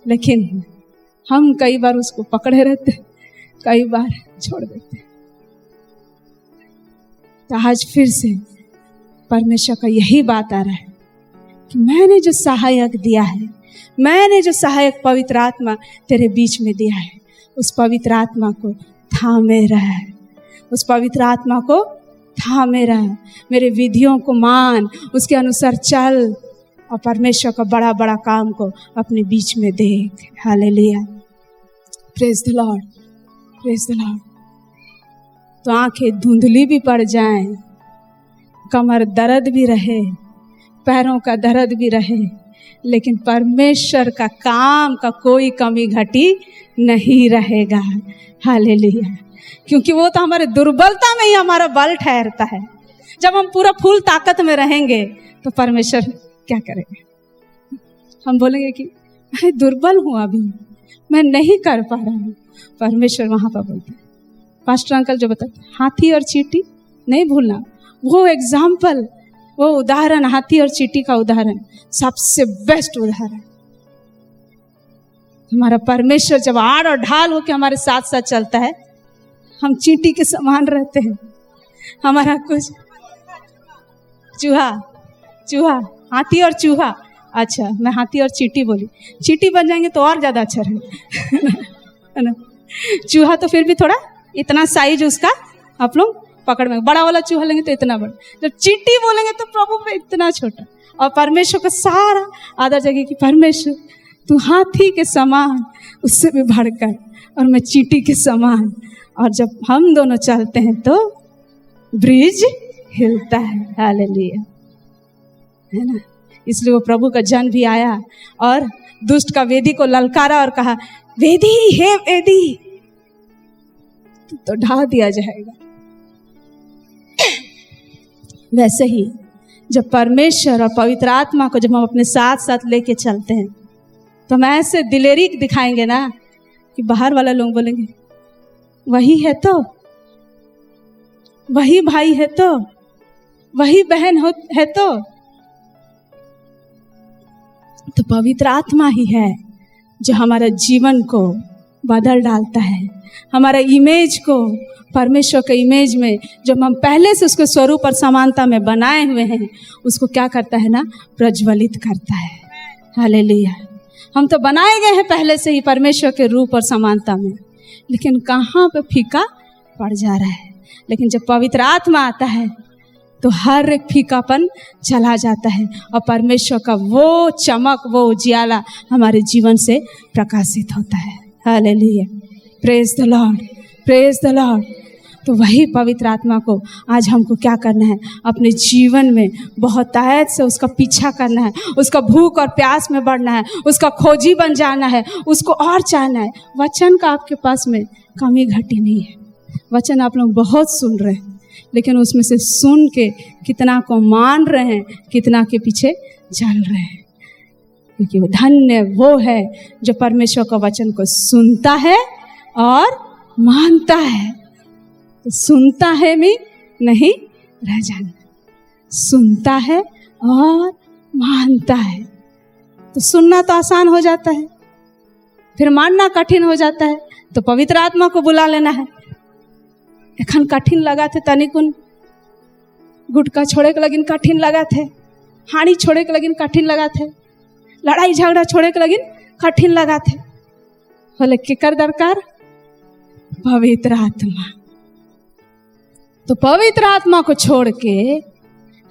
लेकिन हम कई बार उसको पकड़े रहते, कई बार छोड़ देते। तो आज फिर से परमेश्वर का यही बात आ रहा है कि मैंने जो सहायक दिया है, मैंने जो सहायक पवित्र आत्मा तेरे बीच में दिया है, उस पवित्र आत्मा को थामे रह, उस पवित्र आत्मा को थामे रह, मेरे विधियों को मान, उसके अनुसार चल और परमेश्वर का बड़ा बड़ा काम को अपने बीच में देख। Hallelujah. Praise the Lord, praise the Lord. तो आंखें धुंधली भी पड़ जाएं, कमर दर्द भी रहे, पैरों का दर्द भी रहे, लेकिन परमेश्वर का काम का कोई कमी घटी नहीं रहेगा। हालेलुया। क्योंकि वो तो हमारे दुर्बलता में ही हमारा बल ठहरता है। जब हम पूरा फुल ताकत में रहेंगे तो परमेश्वर क्या करेंगे? हम बोलेंगे कि मैं दुर्बल हूँ, अभी मैं नहीं कर पा रहा हूँ। परमेश्वर वहां पर बोलते हैं, पास्टर अंकल जो बताते हाथी और चींटी नहीं भूलना, वो एग्जाम्पल, वो उदाहरण, हाथी और चींटी का उदाहरण सबसे बेस्ट उदाहरण। हमारा परमेश्वर जब आड़ और ढाल होकर हमारे साथ साथ चलता है, हम चींटी के समान रहते हैं। हमारा कुछ चूहा, हाथी और चूहा, अच्छा मैं हाथी और चींटी बोली, चींटी बन जाएंगे तो और ज्यादा अच्छा है ना। चूहा तो फिर भी थोड़ा इतना साइज उसका आप लोग पकड़ में, बड़ा वाला चूहा लेंगे तो इतना बड़ा, जब चींटी बोलेंगे तो प्रभु पे इतना छोटा। और परमेश्वर का सारा आदर जगह कि परमेश्वर तू हाथी के समान, उससे भी बढ़कर, और मैं चींटी के समान। और जब हम दोनों चलते हैं तो ब्रिज हिलता है। हालेलुया, है ना। इसलिए वो प्रभु का जन भी आया और दुष्ट का वेदी को ललकारा और कहा, वेदी हे वेदी, तो ढा दिया जाएगा। वैसे ही जब परमेश्वर और पवित्र आत्मा को जब हम अपने साथ साथ लेके चलते हैं तो हम ऐसे दिलेरी दिखाएंगे ना कि बाहर वाला लोग बोलेंगे वही है तो, वही भाई है तो, वही बहन है तो पवित्र आत्मा ही है जो हमारा जीवन को बदल डालता है, हमारा इमेज को परमेश्वर के इमेज में जब हम पहले से उसके स्वरूप और समानता में बनाए हुए हैं, उसको क्या करता है ना, प्रज्वलित करता है। हालेलुया। हम तो बनाए गए हैं पहले से ही परमेश्वर के रूप और समानता में, लेकिन कहाँ पे फीका पड़ जा रहा है। लेकिन जब पवित्र आत्मा आता है तो हर एक फीकापन चला जाता है और परमेश्वर का वो चमक, वो उजियाला हमारे जीवन से प्रकाशित होता है। Hallelujah, praise the Lord, praise the Lord. तो वही पवित्र आत्मा को आज हमको क्या करना है, अपने जीवन में बहुत आयत से उसका पीछा करना है, उसका भूख और प्यास में बढ़ना है, उसका खोजी बन जाना है, उसको और चाहना है। वचन का आपके पास में कमी घटी नहीं है। वचन आप लोग बहुत सुन रहे हैं, लेकिन उसमें से सुन के कितना को मान रहे हैं, कितना के पीछे जल रहे हैं। क्योंकि वो धन्य वो है जो परमेश्वर का वचन को सुनता है और मानता है। तो सुनता है में नहीं रह जाना, सुनता है और मानता है। तो सुनना तो आसान हो जाता है, फिर मानना कठिन हो जाता है तो पवित्र आत्मा को बुला लेना है। एखन कठिन लगा थे तनिकुन, गुटका छोड़े के लगिन कठिन लगा थे, हानि छोड़े के लगिन कठिन लगा थे, लड़ाई झगड़ा छोड़े के लगिन कठिन लगा थे। बोले केकर दरकार? पवित्र आत्मा। तो पवित्र आत्मा को छोड़ के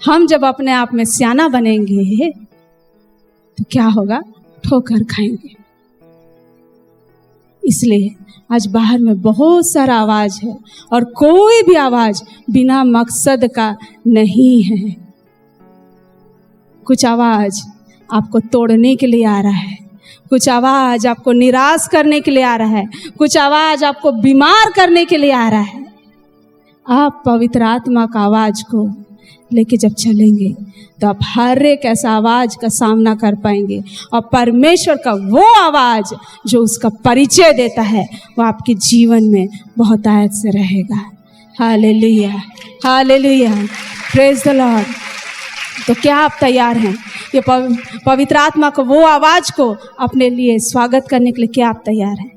हम जब अपने आप में सियाना बनेंगे तो क्या होगा? ठोकर खाएंगे। इसलिए आज बाहर में बहुत सारा आवाज है और कोई भी आवाज बिना मकसद का नहीं है। कुछ आवाज आपको तोड़ने के लिए आ रहा है, कुछ आवाज आपको निराश करने के लिए आ रहा है, कुछ आवाज आपको बीमार करने के लिए आ रहा है। आप पवित्र आत्मा का आवाज को लेके जब चलेंगे तो आप हर एक ऐसा आवाज का सामना कर पाएंगे और परमेश्वर का वो आवाज जो उसका परिचय देता है वो आपके जीवन में बहुत आयत से रहेगा। Hallelujah, hallelujah, praise the Lord. तो क्या आप तैयार हैं ये पवित्र आत्मा को वो आवाज को अपने लिए स्वागत करने के लिए? क्या आप तैयार हैं?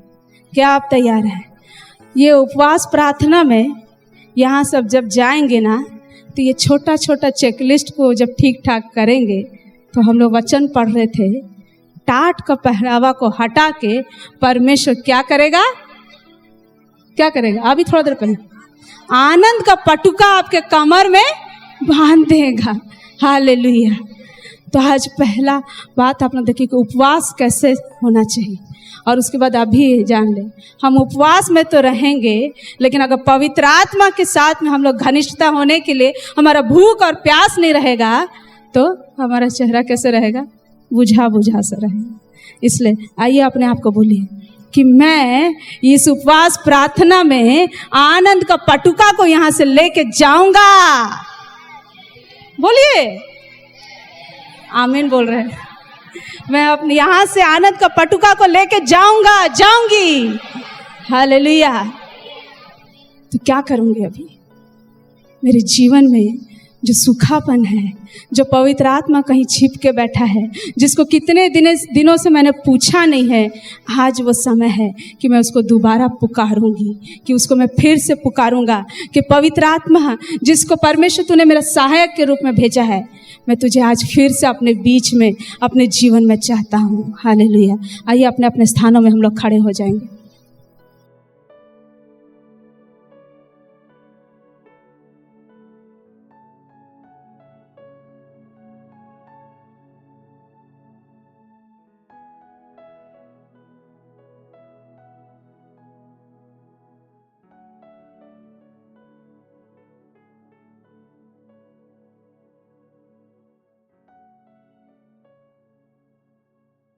क्या आप तैयार हैं? ये उपवास प्रार्थना में यहाँ सब जब जाएंगे ना तो ये छोटा छोटा चेकलिस्ट को जब ठीक ठाक करेंगे तो हम लोग वचन पढ़ रहे थे, टाट का पहरावा को हटा के परमेश्वर क्या करेगा? क्या करेगा? अभी थोड़ा देर पहले आनंद का पटुका आपके कमर में बांध देगा। हालेलुया। तो आज पहला बात आपने देखी कि उपवास कैसे होना चाहिए और उसके बाद अभी जान ले हम उपवास में तो रहेंगे, लेकिन अगर पवित्र आत्मा के साथ में हम लोग घनिष्ठता होने के लिए हमारा भूख और प्यास नहीं रहेगा तो हमारा चेहरा कैसे रहेगा? बुझा बुझा सा रहेगा। इसलिए आइए अपने आप को बोलिए कि मैं इस उपवास प्रार्थना में आनंद का पटुका को यहाँ से लेके जाऊंगा। बोलिए आमीन बोल रहे हैं। मैं अपने यहाँ से आनंद का पटुका को लेके जाऊंगा, जाऊंगी। हालेलुया। तो क्या करूंगी? अभी मेरे जीवन में जो सूखापन है, जो पवित्र आत्मा कहीं छिप के बैठा है, जिसको कितने दिनों से मैंने पूछा नहीं है, आज वो समय है कि मैं उसको दोबारा पुकारूंगी, कि उसको मैं फिर से पुकारूंगा कि पवित्र आत्मा जिसको परमेश्वर तूने मेरा सहायक के रूप में भेजा है, मैं तुझे आज फिर से अपने बीच में, अपने जीवन में चाहता हूँ। हालेलुया। आइए अपने अपने स्थानों में हम लोग खड़े हो जाएंगे।